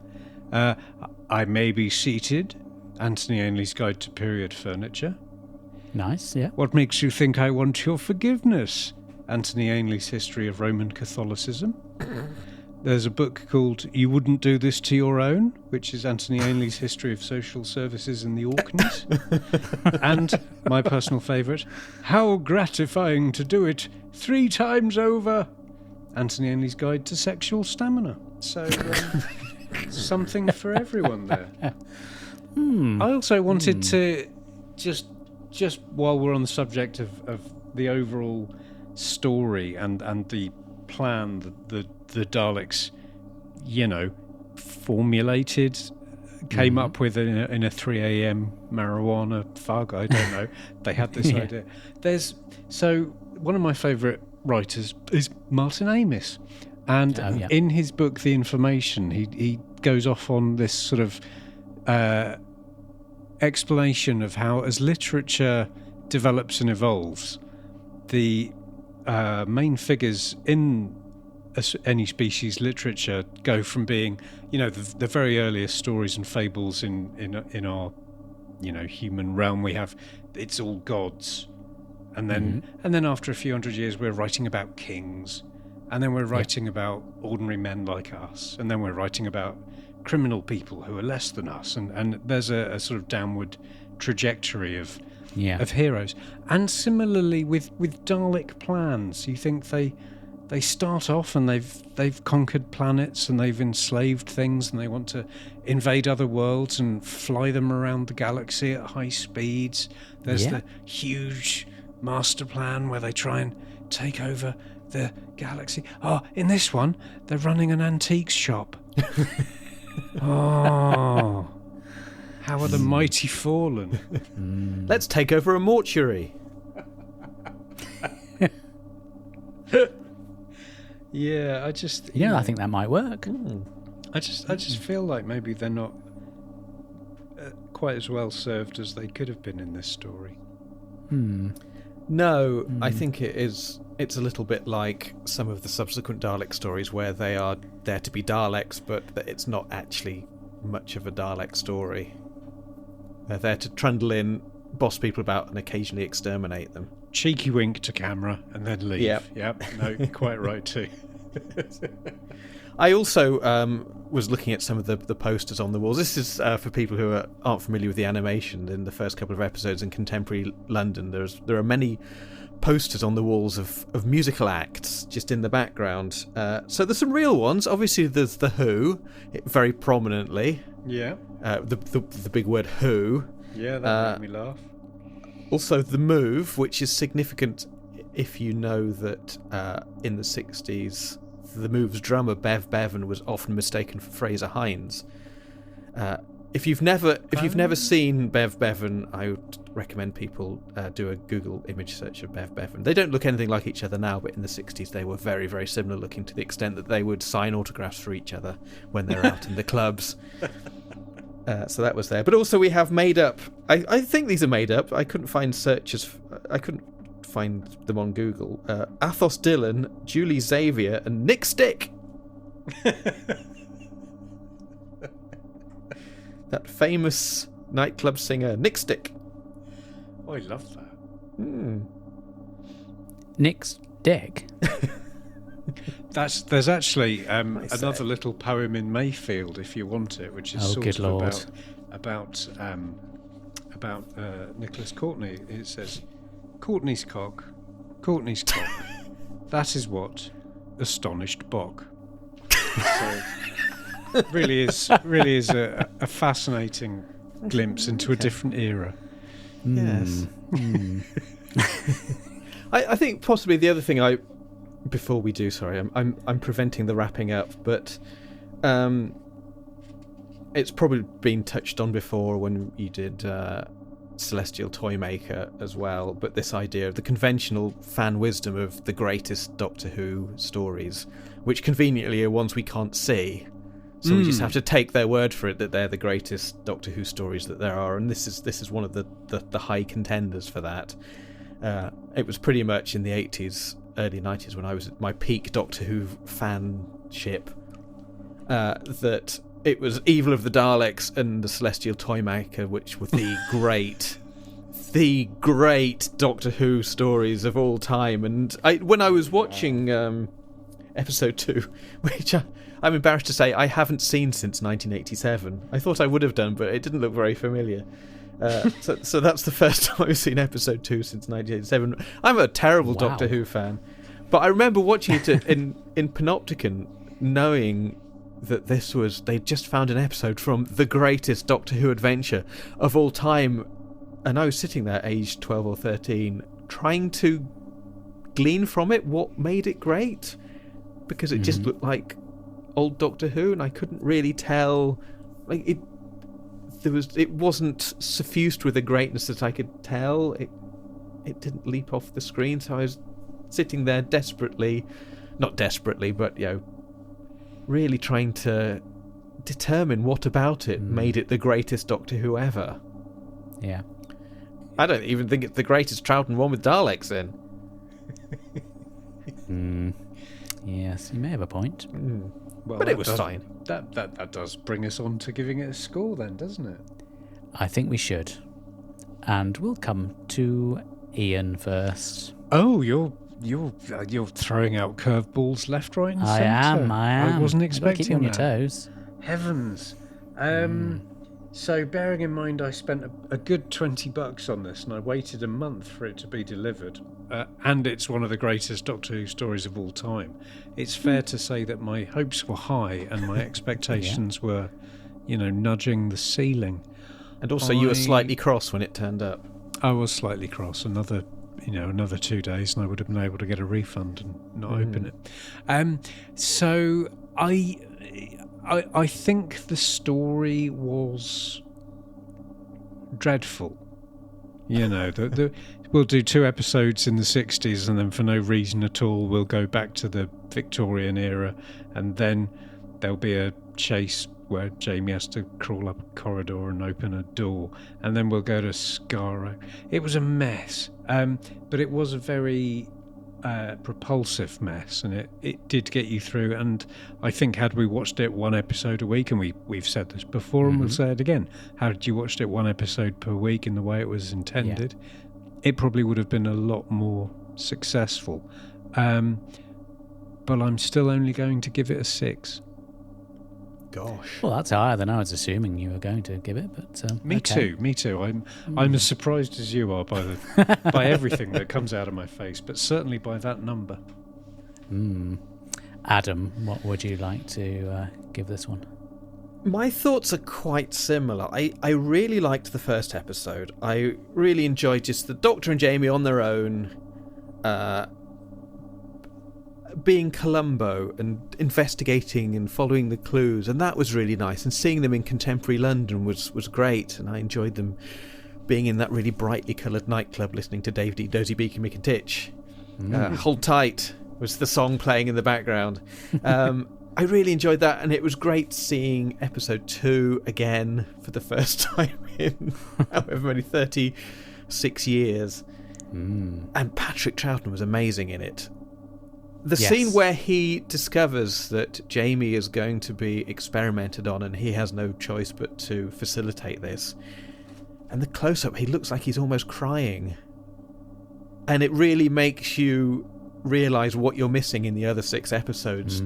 I May Be Seated, Anthony Ainley's Guide to Period Furniture. Nice, yeah. What Makes You Think I Want Your Forgiveness? Anthony Ainley's History of Roman Catholicism. There's a book called You Wouldn't Do This to Your Own, which is Anthony Ainley's History of Social Services in the Orkneys. And my personal favourite, How Gratifying to Do It 3 Times Over, Anthony Ainley's Guide to Sexual Stamina. So, something for everyone there. I also wanted to just while we're on the subject of the overall story and the plan that the Daleks, formulated, came up with in a 3 a.m. marijuana fug. I don't know. They had this idea. One of my favourite writers is Martin Amis, and in his book The Information, he goes off on this sort of explanation of how, as literature develops and evolves, the main figures in any species literature go from being, the very earliest stories and fables in our, human realm. We have, it's all gods, and then after a few hundred years, we're writing about kings, and then we're writing about ordinary men like us, and then we're writing about criminal people who are less than us, and there's a sort of downward trajectory of heroes. And similarly with Dalek plans, you think they start off and they've conquered planets and they've enslaved things and they want to invade other worlds and fly them around the galaxy at high speeds. There's the huge master plan where they try and take over the galaxy. In this one, they're running an antiques shop. How are the mighty fallen? Let's take over a mortuary. I just... I think that might work. I just feel like maybe they're not quite as well served as they could have been in this story. No, I think it's a little bit like some of the subsequent Dalek stories where they are there to be Daleks, but it's not actually much of a Dalek story. They're there to trundle in, boss people about, and occasionally exterminate them. Cheeky wink to camera and then leave. Yep. No, quite right too. I also was looking at some of the posters on the walls. This is for people who aren't familiar with the animation. In the first couple of episodes in contemporary London, there are many posters on the walls of musical acts just in the background. So there's some real ones. Obviously, there's The Who, very prominently. Yeah. The big word Who. Yeah, that made me laugh. Also, The Move, which is significant if you know that in the 60s, The Move's drummer Bev Bevan was often mistaken for Fraser Hines. If you've never seen Bev Bevan, I would recommend people do a Google image search of Bev Bevan. They don't look anything like each other now, but in the 60s they were very, very similar looking, to the extent that they would sign autographs for each other when they're out in the clubs. So that was there. But also we have made up. I think these are made up. I couldn't find searches. I couldn't find them on Google. Athos Dillon, Julie Xavier, and Nick Stick. That famous nightclub singer, Nick Stick. Oh, I love that. Nick's dick. There's actually another little poem in Mayfield, if you want it, which is sort good of Lord. about Nicholas Courtney. It says, Courtney's cock, that is what astonished Bok. So, really is a fascinating glimpse into a different era. Yes. I think possibly the other thing before we do, sorry, I'm preventing the wrapping up, but it's probably been touched on before when you did Celestial Toymaker as well, but this idea of the conventional fan wisdom of the greatest Doctor Who stories, which conveniently are ones we can't see. So we just have to take their word for it that they're the greatest Doctor Who stories that there are, and this is one of the high contenders for that. It was pretty much in the 80s, early 90s, when I was at my peak Doctor Who fanship, that it was Evil of the Daleks and the Celestial Toymaker, which were the great Doctor Who stories of all time. And when I was watching episode 2, which I'm embarrassed to say I haven't seen since 1987. I thought I would have done, but it didn't look very familiar. So that's the first time I've seen episode 2 since 1987. I'm a terrible Doctor Who fan, but I remember watching it in Panopticon, knowing that they'd just found an episode from the greatest Doctor Who adventure of all time, and I was sitting there aged 12 or 13 trying to glean from it what made it great, because it just looked like old Doctor Who, and I couldn't really tell. It wasn't suffused with a greatness that I could tell. It didn't leap off the screen, so I was sitting there not desperately, but really trying to determine what about it made it the greatest Doctor Who ever. Yeah. I don't even think it's the greatest Troughton one with Daleks in. Yes, you may have a point. Well, but it was fine. That does bring us on to giving it a score then, doesn't it? I think we should. And we'll come to Ian first. Oh, you're throwing out curveballs left, right, and centre. I am. I wasn't expecting keep you on your that. toes. Heavens. So, bearing in mind I spent a good $20 on this, and I waited a month for it to be delivered, and it's one of the greatest Doctor Who stories of all time, it's fair to say that my hopes were high and my expectations were, nudging the ceiling. And also you were slightly cross when it turned up. I was slightly cross. Another 2 days and I would have been able to get a refund and not open it. So I think the story was dreadful. We'll do 2 episodes in the 60s, and then for no reason at all we'll go back to the Victorian era, and then there'll be a chase where Jamie has to crawl up a corridor and open a door, and then we'll go to Skaro. It was a mess, but it was a very propulsive mess, and it did get you through. And I think had we watched it 1 episode a week, and we've said this before and we'll say it again, had you watched it 1 episode per week in the way it was intended, it probably would have been a lot more successful. But I'm still only going to give it a 6. Gosh. Well, that's higher than I was assuming you were going to give it, but Me too. I'm as surprised as you are by everything that comes out of my face, but certainly by that number. Adam, what would you like to give this one? My thoughts are quite similar. I really liked the first episode. I really enjoyed just the Doctor and Jamie on their own, being Columbo and investigating and following the clues, and that was really nice. And seeing them in contemporary London was great, and I enjoyed them being in that really brightly coloured nightclub listening to Dave D. Dozy Beak and Mick and Titch. Hold Tight was the song playing in the background. I really enjoyed that, and it was great seeing episode 2 again for the first time in however many 36 years. And Patrick Troughton was amazing in it. The scene where he discovers that Jamie is going to be experimented on and he has no choice but to facilitate this, and the close-up, he looks like he's almost crying, and it really makes you realise what you're missing in the other 6 episodes.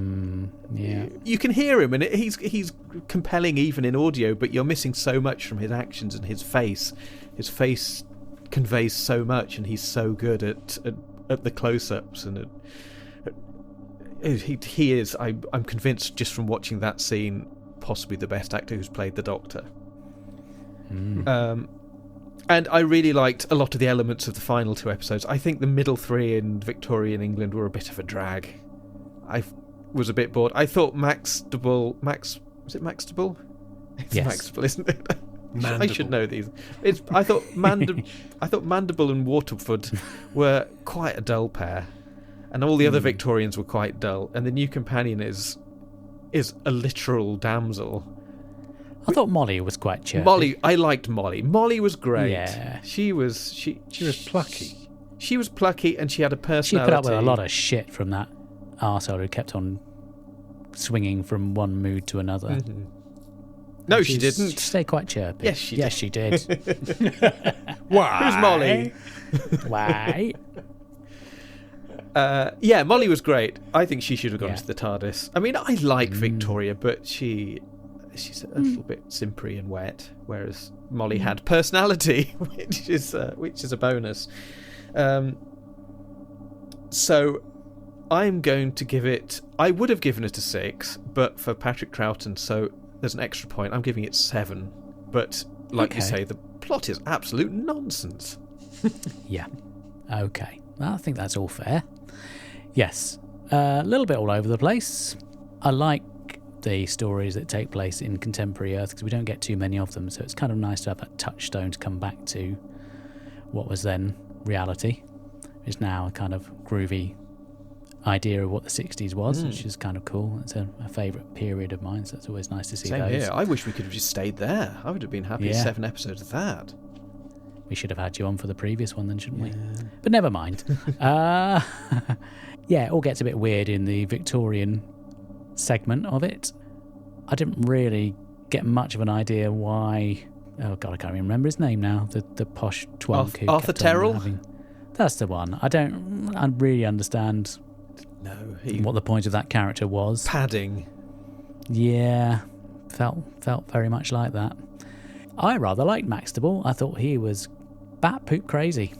You can hear him, and he's compelling even in audio, but you're missing so much from his actions and his face. His face conveys so much, and he's so good at the close-ups, and he is. I'm convinced just from watching that scene, possibly the best actor who's played the Doctor. And I really liked a lot of the elements of the final 2 episodes. I think the middle 3 in Victorian England were a bit of a drag. I was a bit bored. I thought was it Maxtable? It's Maxtable, isn't it? I should know these. I thought Mandible and Waterford were quite a dull pair, and all the other Victorians were quite dull. And the new companion is a literal damsel. I thought Molly was quite chirpy. I liked Molly. Molly was great. Yeah. She was plucky. She was plucky, and she had a personality. She put up with a lot of shit from that arsehole who kept on swinging from one mood to another. No, she didn't. She stayed quite chirpy. Yes, she did. Why? Who's Molly? Why? Yeah, Molly was great. I think she should have gone to the TARDIS. I mean, I like Victoria, but she's a little bit simpery and wet, whereas Molly had personality, which is a bonus. So I'm going to give it. I would have given it a 6, but for Patrick Troughton, so there's an extra point. I'm giving it 7. But like you say, the plot is absolute nonsense. Yeah. Okay. Well, I think that's all fair. Yes. A little bit all over the place. I like the stories that take place in contemporary Earth because we don't get too many of them, so it's kind of nice to have that touchstone to come back to what was then reality. It's now a kind of groovy idea of what the 60s was, which is kind of cool. It's a favourite period of mine, so it's always nice to see Same those. here. I wish we could have just stayed there. I would have been happy with 7 episodes of that. We should have had you on for the previous one then, shouldn't we? But never mind. Yeah, it all gets a bit weird in the Victorian segment of it. I didn't really get much of an idea why... Oh, God, I can't even remember his name now. The posh twunk who Arthur kept on Terrell? That's the one. I don't really understand what the point of that character was. Padding. Yeah, felt very much like that. I rather liked Maxtable. I thought he was bat poop crazy.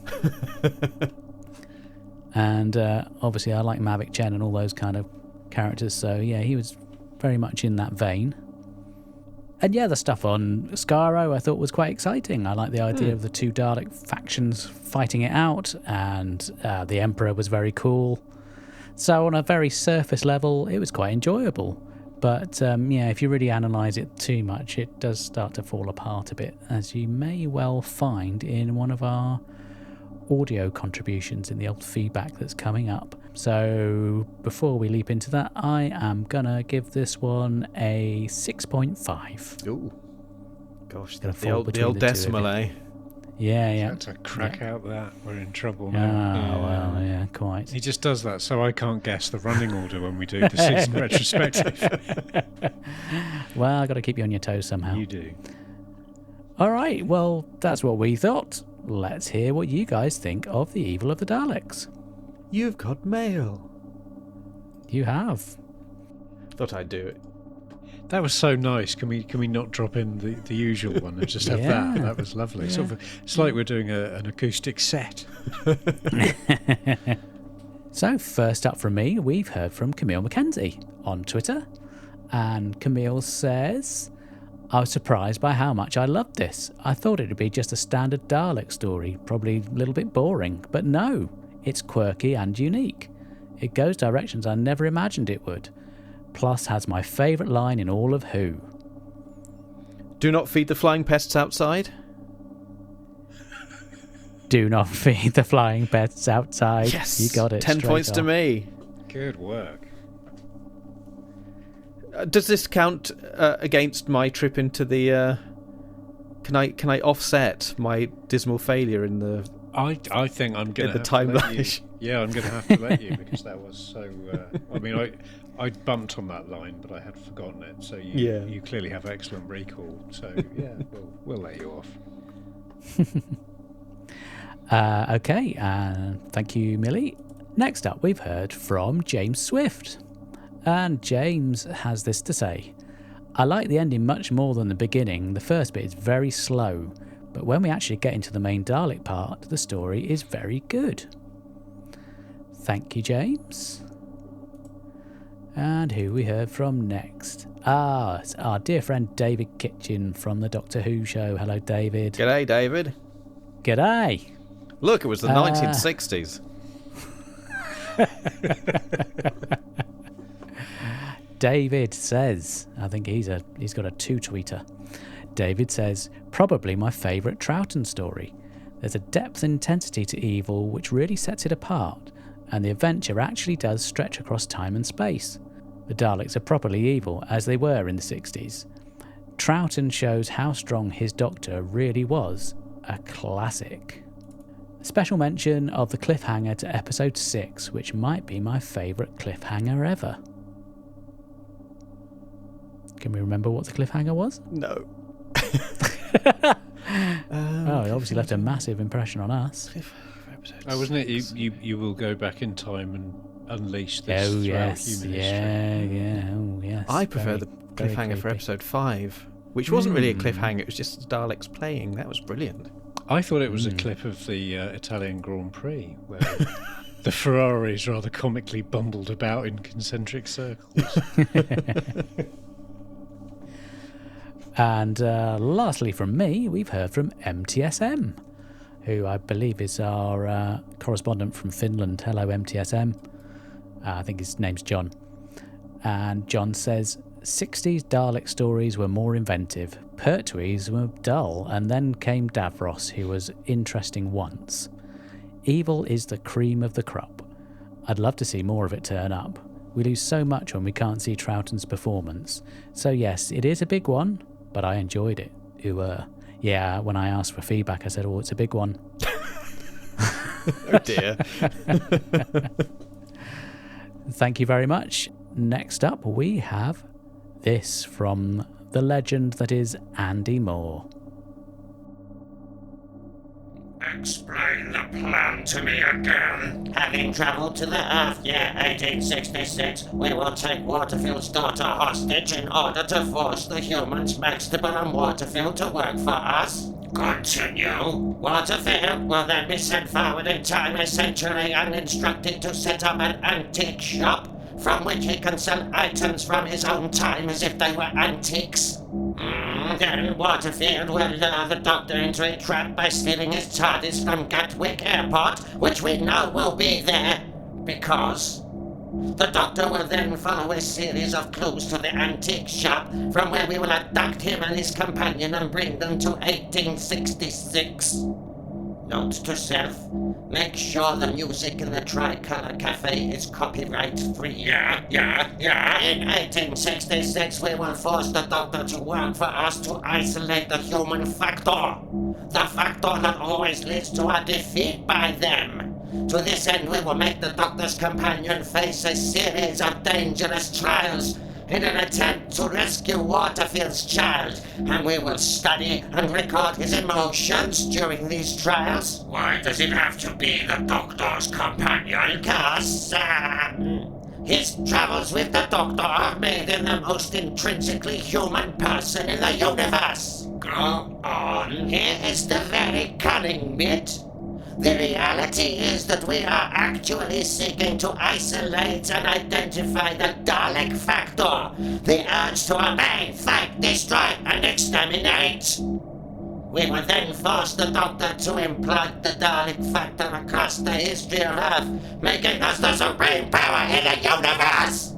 And obviously I like Mavic Chen and all those kind of characters, so yeah, he was very much in that vein. And yeah, the stuff on Skaro I thought was quite exciting. I like the idea of the 2 Dalek factions fighting it out, and the Emperor was very cool. So on a very surface level, it was quite enjoyable. But yeah, if you really analyse it too much, it does start to fall apart a bit, as you may well find in one of our audio contributions in the old feedback that's coming up. So before we leap into that, I am going to give this one a 6.5. Ooh. Gosh, the old decimal, eh? Yeah, yeah. To crack out that, we're in trouble Oh, now. well, yeah, quite. He just does that so I can't guess the running order when we do the season retrospective. Well, I've got to keep you on your toes somehow. You do. All right, well, that's what we thought. Let's hear what you guys think of The Evil of the Daleks. You've got mail. You have. Thought I'd do it. That was so nice. Can we not drop in the usual one and just have that? That was lovely. Yeah. Sort of, it's like we're doing an acoustic set. So first up from me, we've heard from Camille Mackenzie on Twitter. And Camille says, I was surprised by how much I loved this. I thought it would be just a standard Dalek story, probably a little bit boring. But no, it's quirky and unique. It goes directions I never imagined it would. Plus has my favourite line in all of Who. Do not feed the flying pests outside. Do not feed the flying pests outside. Yes, You got it. 10 points to me. Good work. Does this count against my trip into the... Can I offset my dismal failure in the... I think I'm going to have timeline. to let you. Yeah, I'm going to have to let you because that was so... I mean, I bumped on that line, but I had forgotten it. So you clearly have excellent recall. So, yeah, we'll let you off. Okay, thank you, Millie. Next up, we've heard from James Swift. And James has this to say. I like the ending much more than the beginning. The first bit is very slow, but when we actually get into the main Dalek part, the story is very good. Thank you, James. And who we heard from next? It's our dear friend David Kitchen from the Doctor Who show. Hello, David. G'day, David. G'day. Look, it was the 1960s. David says, I think he's got a 2-tweeter. David says, probably my favourite Troughton story. There's a depth and intensity to Evil which really sets it apart, and the adventure actually does stretch across time and space. The Daleks are properly evil, as they were in the 60s. Troughton shows how strong his Doctor really was. A classic. A special mention of the cliffhanger to episode 6, which might be my favourite cliffhanger ever. Can we remember what the cliffhanger was? No. It obviously left a massive impression on us. Wasn't it? You will go back in time and unleash this throughout human history. Oh, yes. I prefer the cliffhanger for episode 5, which wasn't really a cliffhanger, it was just Daleks playing. That was brilliant. I thought it was a clip of the Italian Grand Prix, where the Ferraris rather comically bumbled about in concentric circles. And lastly from me, we've heard from MTSM, who I believe is our correspondent from Finland. Hello, MTSM. I think his name's John. And John says, 60s Dalek stories were more inventive. Pertwee's were dull, and then came Davros, who was interesting once. Evil is the cream of the crop. I'd love to see more of it turn up. We lose so much when we can't see Troughton's performance. So yes, it is a big one, but I enjoyed it. Yeah, when I asked for feedback, I said, it's a big one. Oh dear. Thank you very much. Next up, we have this from the legend that is Andy Moore. Explain the plan to me again. Having travelled to the Earth year 1866, we will take Waterfield's daughter hostage in order to force the humans Maxtable and Waterfield to work for us. Continue. Waterfield will then be sent forward in time a century and instructed to set up an antique shop from which he can sell items from his own time as if they were antiques. Then Waterfield will lure the Doctor into a trap by stealing his TARDIS from Gatwick Airport, which we know will be there, because the Doctor will then follow a series of clues to the antique shop, from where we will abduct him and his companion and bring them to 1866. Note to self, make sure the music in the Tricolour Cafe is copyright free. Yeah. In 1866, we will force the Doctor to work for us to isolate the human factor. The factor that always leads to our defeat by them. To this end, we will make the Doctor's companion face a series of dangerous trials in an attempt to rescue Waterfield's child, and we will study and record his emotions during these trials. Why does it have to be the Doctor's companion? Because, his travels with the Doctor have made him the most intrinsically human person in the universe. Go on. Here is the very cunning bit. The reality is that we are actually seeking to isolate and identify the Dalek factor, the urge to obey, fight, destroy, and exterminate. We will then force the Doctor to implant the Dalek factor across the history of Earth, making us the supreme power in the universe.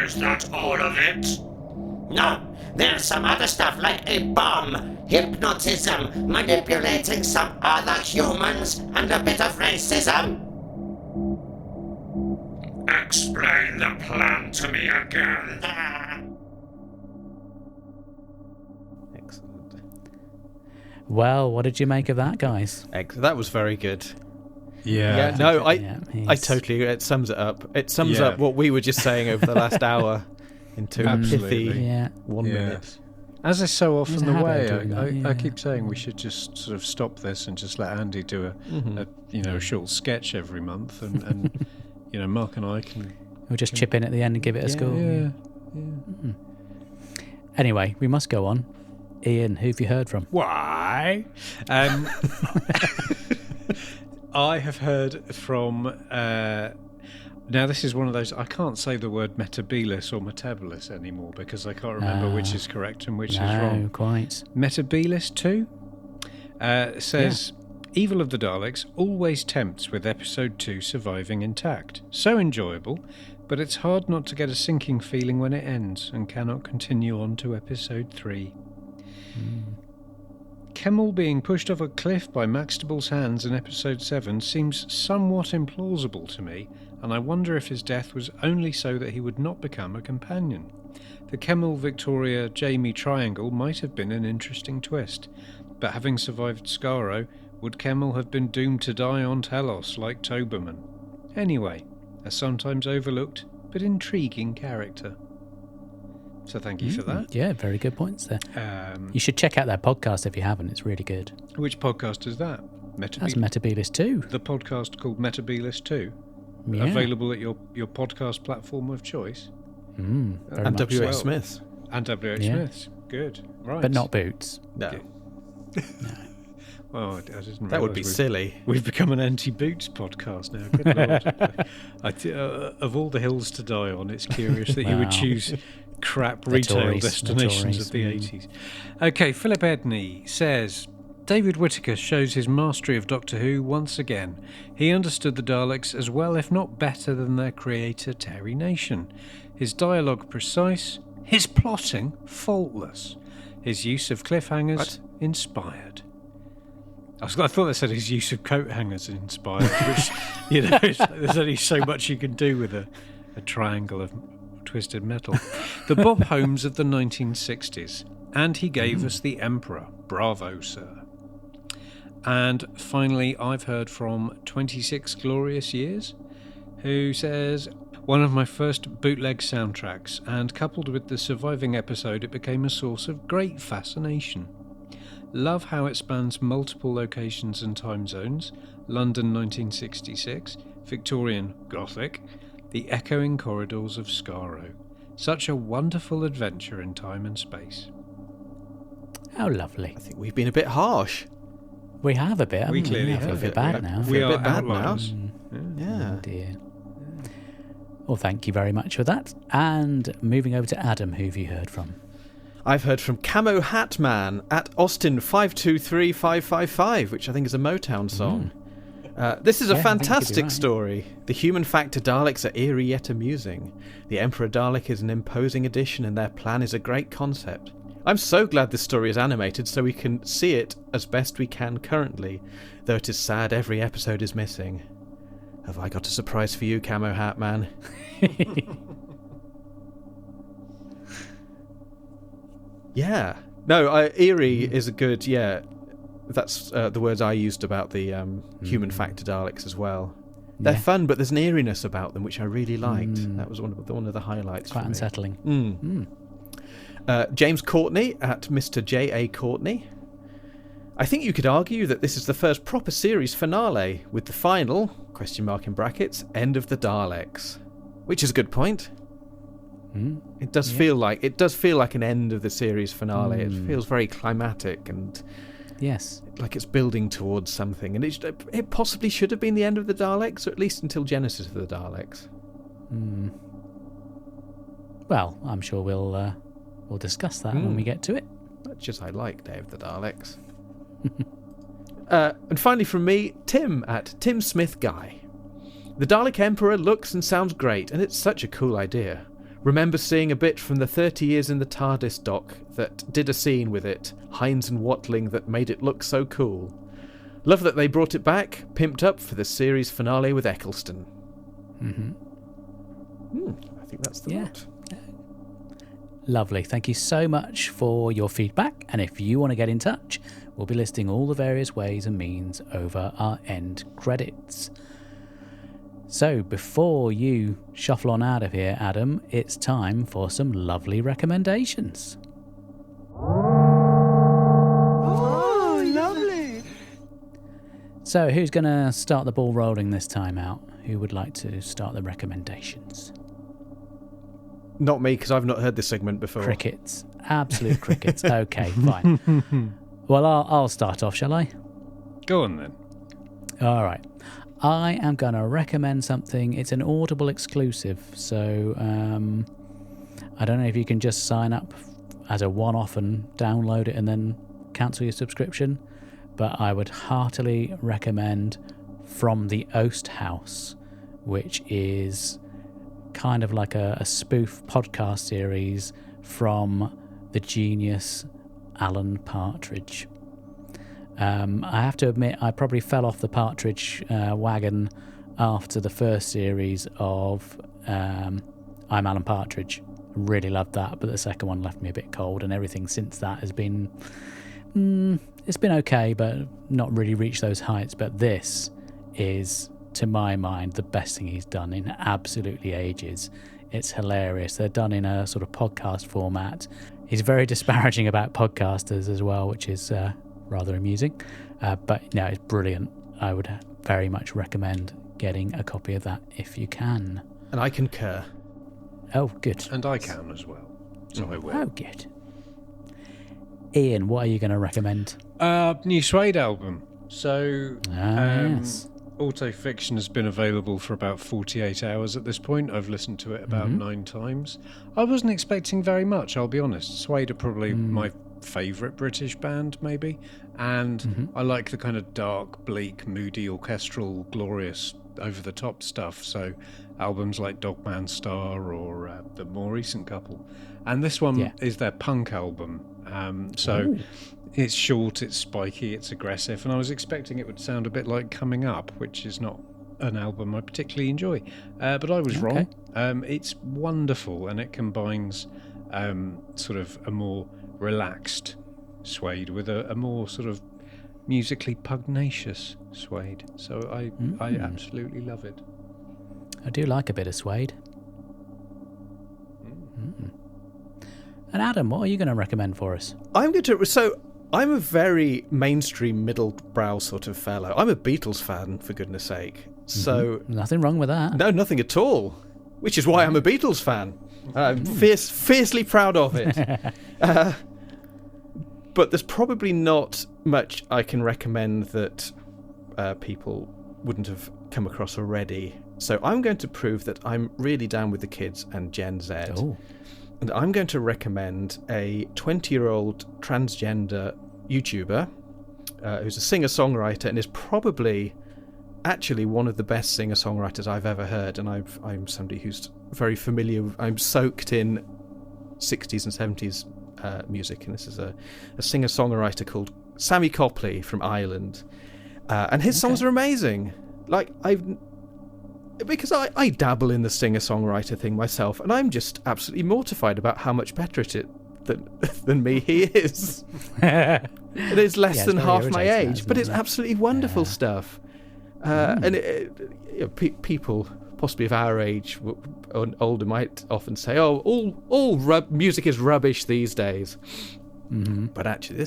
Is that all of it? No, there's some other stuff like a bomb, hypnotism, manipulating some other humans, and a bit of racism. explain the plan to me again? Excellent. Well, what did you make of that, guys? That was very good. Yeah. No, I he's- totally. It sums it up. It sums Yeah. up what we were just saying over the last hour into a Absolutely. pithy Yeah. 1 Yeah. minute. As is so often There's a the habit way, of doing that, I yeah. keep saying we should just sort of stop this and just let Andy do a short sketch every month, and Mark and I can. We'll just chip in at the end and give it a score. Yeah. Anyway, we must go on. Ian, who have you heard from? Why? I have heard from. Now, this is one of those. I can't say the word metabilis or metabolus anymore because I can't remember which is correct and which is wrong. No, quite. Metabilis 2 says, Evil of the Daleks always tempts with episode 2 surviving intact. So enjoyable, but it's hard not to get a sinking feeling when it ends and cannot continue on to episode 3. Kemmel being pushed off a cliff by Maxtable's hands in episode 7 seems somewhat implausible to me, and I wonder if his death was only so that he would not become a companion. The Kemmel-Victoria-Jamie triangle might have been an interesting twist, but having survived Skaro, would Kemmel have been doomed to die on Telos like Toberman? Anyway, a sometimes overlooked but intriguing character. So thank you for that. Yeah, very good points there. Um, You should check out their podcast if you haven't. It's really good. which podcast is that? That's Metabilis 2. The podcast called Metabilis 2, Yeah. available at your podcast platform of choice. Very And much W.H. so. Smith's. And W.H. Yeah. Smith's. Good. Right. But not Boots. No. Well, I didn't That would be realise silly. We've become an anti-boots podcast now. Good Lord. Of all the hills to die on, it's curious that you would Wow. choose crap The retail Tories, the destinations Tories, of the 80s. Okay, Philip Edney says, David Whittaker shows his mastery of Doctor Who once again. He understood the Daleks as well, if not better, than their creator, Terry Nation. His dialogue precise, his plotting faultless, his use of cliffhangers inspired. I thought they said his use of coat hangers inspired, which, it's like there's only so much you can do with a triangle of twisted metal. The Bob Holmes of the 1960s, and he gave us the Emperor. Bravo, sir. And finally, I've heard from 26 Glorious Years, who says, one of my first bootleg soundtracks, and coupled with the surviving episode, it became a source of great fascination. Love how it spans multiple locations and time zones, London 1966, Victorian Gothic, the echoing corridors of Skaro. Such a wonderful adventure in time and space. How lovely. I think we've been a bit harsh. We have a bit, haven't we? clearly I feel a have. bit bad now. We a are bit bad now. outliers. Yeah. Oh dear. Well, thank you very much for that. And moving over to Adam, who have you heard from? I've heard from Camo Hat Man at Austin 523555, which I think is a Motown song. This is a Yeah, I think you could be fantastic right. story. The human factor Daleks are eerie yet amusing. The Emperor Dalek is an imposing addition and their plan is a great concept. I'm so glad this story is animated so we can see it as best we can currently, though it is sad every episode is missing. Have I got a surprise for you, Camo Hat Man? Yeah. No, eerie is a good, that's the words I used about the human factor Daleks as well. They're Yeah. fun, but there's an eeriness about them, which I really liked. That was one of the highlights Quite for me. unsettling. James Courtney at Mr. J.A. Courtney. I think you could argue that this is the first proper series finale, with the final, (in brackets), end of the Daleks. Which is a good point. It does feel like an end of the series finale. It feels very climatic and Yes. like it's building towards something. And it possibly should have been the end of the Daleks, or at least until Genesis of the Daleks. Well, I'm sure we'll discuss that when we get to it. Much as I like Day of the Daleks. And finally from me, Tim at Tim Smith Guy. The Dalek Emperor looks and sounds great, and it's such a cool idea. Remember seeing a bit from the 30 Years in the TARDIS doc that did a scene with it, Hines and Watling, that made it look so cool. Love that they brought it back, pimped up for the series finale with Eccleston. I think that's the lot. Lovely. Thank you so much for your feedback. And if you want to get in touch, we'll be listing all the various ways and means over our end credits. So before you shuffle on out of here, Adam, it's time for some lovely recommendations. Oh, lovely. So who's going to start the ball rolling this time out? Who would like to start the recommendations? Not me, because I've not heard this segment before. Crickets. Absolute crickets. Okay, fine. Well, I'll start off, shall I? Go on then. All right. I am going to recommend something. It's an Audible exclusive, so I don't know if you can just sign up as a one-off and download it and then cancel your subscription, but I would heartily recommend From the Oast House, which is kind of like a spoof podcast series from the genius Alan Partridge. I have to admit, I probably fell off the Partridge wagon after the first series of I'm Alan Partridge. Really loved that, but the second one left me a bit cold, and everything since that has been it's been okay, but not really reached those heights. But this is, to my mind, the best thing he's done in absolutely ages. It's hilarious. They're done in a sort of podcast format. He's very disparaging about podcasters as well, which is rather amusing. But no, it's brilliant. I would very much recommend getting a copy of that if you can. And I concur. Oh, good. And I can as well. So I will. Oh, good. Ian, what are you going to recommend? New Suede album. So, yes. Autofiction has been available for about 48 hours at this point. I've listened to it about 9 times. I wasn't expecting very much, I'll be honest. Suede are probably my favourite British band, maybe. And I like the kind of dark, bleak, moody, orchestral, glorious, over-the-top stuff. So albums like Dogman Star or the more recent couple. And this one is their punk album. So it's short, it's spiky, it's aggressive, and I was expecting it would sound a bit like Coming Up, which is not an album I particularly enjoy. But I was wrong. It's wonderful, and it combines sort of a more relaxed Suede with a more sort of musically pugnacious Suede. So I absolutely love it. I do like a bit of Suede. And Adam, what are you going to recommend for us? I'm a very mainstream middle-brow sort of fellow. I'm a Beatles fan, for goodness sake. So nothing wrong with that. No, nothing at all. Which is why I'm a Beatles fan. I'm fiercely proud of it. But there's probably not much I can recommend that people wouldn't have come across already. So I'm going to prove that I'm really down with the kids and Gen Z. Oh. And I'm going to recommend a 20-year-old transgender YouTuber who's a singer-songwriter and is probably actually one of the best singer-songwriters I've ever heard. And I'm somebody who's very familiar. I'm soaked in 60s and 70s music. And this is a singer-songwriter called Sammy Copley from Ireland. And his songs are amazing. Because I dabble in the singer-songwriter thing myself, and I'm just absolutely mortified about how much better at it than me he is. It is less than half my age, but it's absolutely wonderful stuff. And people, possibly of our age or older, might often say, "Oh, all music is rubbish these days." But actually,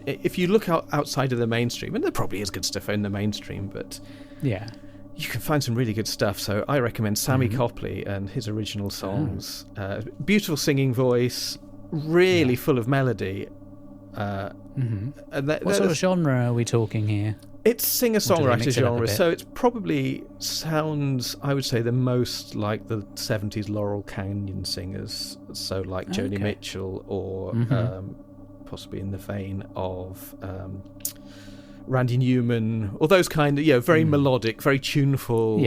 if you look outside of the mainstream, and there probably is good stuff in the mainstream, but you can find some really good stuff. So I recommend Sammy Copley and his original songs. Beautiful singing voice, really full of melody. And what sort of genre are we talking here? It's singer-songwriter genre, so it probably sounds, I would say, the most like the 70s Laurel Canyon singers. So like Joni Mitchell or possibly in the vein of Randy Newman, or those kind of, very melodic, very tuneful,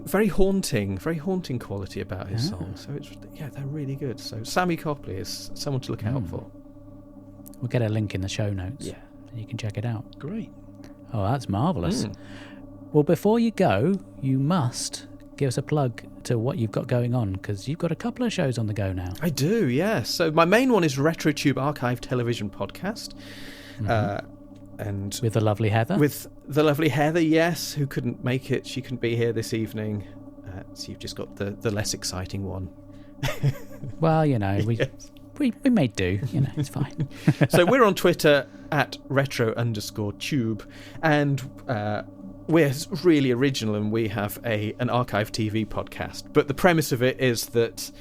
very haunting quality about his songs. So they're really good. So Sammy Copley is someone to look out for. We'll get a link in the show notes. Yeah, and you can check it out. Great. Oh, that's marvellous. Well, before you go, you must give us a plug to what you've got going on, because you've got a couple of shows on the go now. I do, yes. So my main one is RetroTube Archive Television Podcast. And with the lovely Heather? With the lovely Heather, yes, who couldn't make it. She couldn't be here this evening. So you've just got the less exciting one. Well, you know, Yes. we may do. You know, it's fine. So we're on Twitter at retro_tube, and we're really original, and we have an archive TV podcast. But the premise of it is that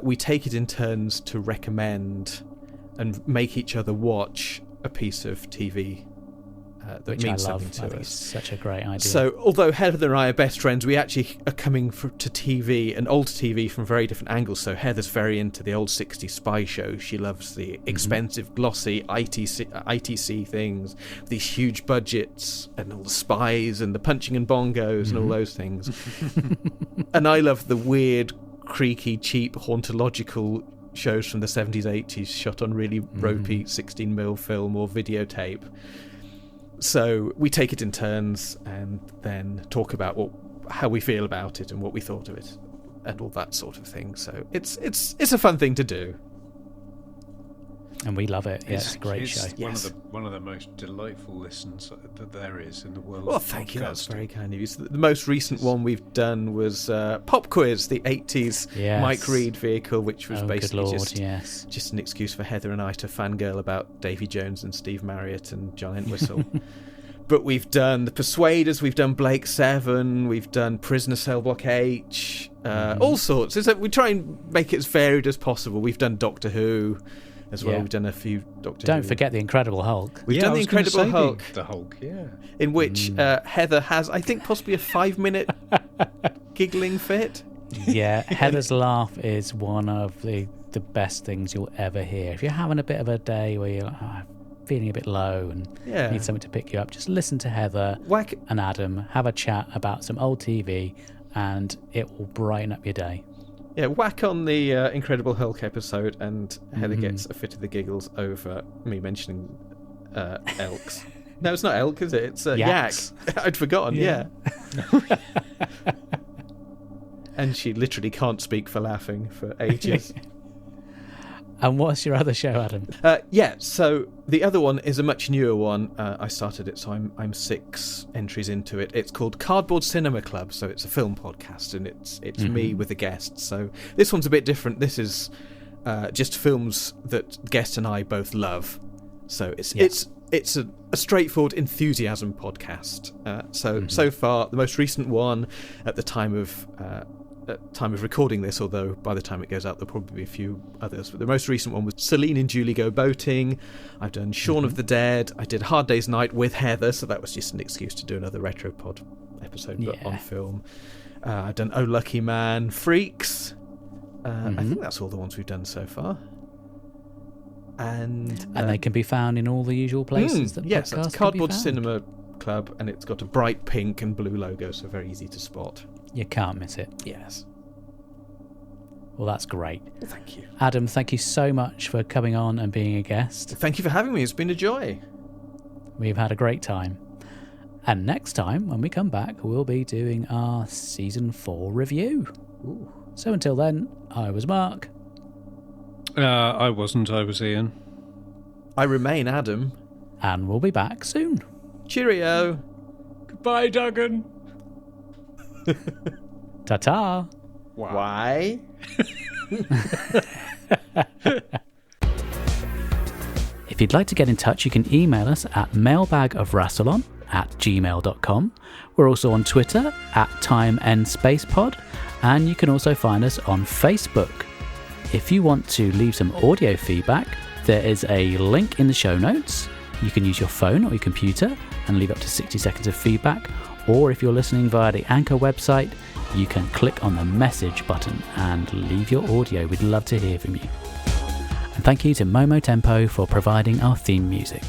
we take it in turns to recommend and make each other watch a piece of TV that Which means I love. something I to think us. it's such a great idea. So, although Heather and I are best friends, we actually are coming to TV and old TV from very different angles. So Heather's very into the old 60s spy shows. She loves the expensive, glossy ITC things, these huge budgets and all the spies and the punching and bongos and all those things. And I love the weird, creaky, cheap, hauntological shows from the 70s, 80s, shot on really ropey 16mm film or videotape. So we take it in turns and then talk about how we feel about it and what we thought of it and all that sort of thing. So it's a fun thing to do. And we love it. Yeah, it's a great show. One of the most delightful listens that there is in the world. Well, thank you. That's very kind of you. So the most recent one we've done was Pop Quiz, the 80s Mike Reed vehicle, which was basically just an excuse for Heather and I to fangirl about Davy Jones and Steve Marriott and John Entwistle. But we've done The Persuaders, we've done Blake 7, we've done Prisoner Cell Block H, all sorts. We try and make it as varied as possible. We've done Doctor Who as well. We've done a few Doctor Who. Don't forget the Incredible Hulk. We've done the Incredible Hulk. The Hulk, yeah. In which Heather has, I think, possibly a 5-minute giggling fit. Yeah, Heather's laugh is one of the best things you'll ever hear. If you're having a bit of a day where you're feeling a bit low and need something to pick you up, just listen to Heather and Adam have a chat about some old TV, and it will brighten up your day. Yeah, whack on the Incredible Hulk episode, and Heather gets a fit of the giggles over me mentioning elks. No, it's not elk, is it? It's yaks. I'd forgotten, yeah. And she literally can't speak for laughing for ages. And what's your other show, Adam? So the other one is a much newer one. I started it, so I'm 6 entries into it. It's called Cardboard Cinema Club, so it's a film podcast, and it's me with a guest. So this one's a bit different. This is just films that guest and I both love. So it's a straightforward enthusiasm podcast. So far, the most recent one at the time of recording this, although by the time it goes out there'll probably be a few others, but the most recent one was Celine and Julie Go Boating. I've done Shaun of the Dead. I did Hard Day's Night with Heather, so that was just an excuse to do another Retropod episode, but on film. I've done Oh Lucky Man, Freaks. I think that's all the ones we've done so far. And they can be found in all the usual places that yes, podcasts that's can be Cardboard found. Cinema Club, and it's got a bright pink and blue logo, so very easy to spot. You can't miss it. Yes. Well, that's great. Well, thank you. Adam, thank you so much for coming on and being a guest. Thank you for having me. It's been a joy. We've had a great time. And next time, when we come back, we'll be doing our Season 4 review. Ooh. So until then, I was Mark. I wasn't. I was Ian. I remain Adam. And we'll be back soon. Cheerio. Goodbye, Duggan. Ta-ta. Wow. Why? If you'd like to get in touch, you can email us at mailbagofrassilon@gmail.com. We're also on Twitter @TimeEndSpacePod, and you can also find us on Facebook. If you want to leave some audio feedback, there is a link in the show notes. You can use your phone or your computer and leave up to 60 seconds of feedback, or if you're listening via the Anchor website, you can click on the message button and leave your audio. We'd love to hear from you. And thank you to Momo Tempo for providing our theme music.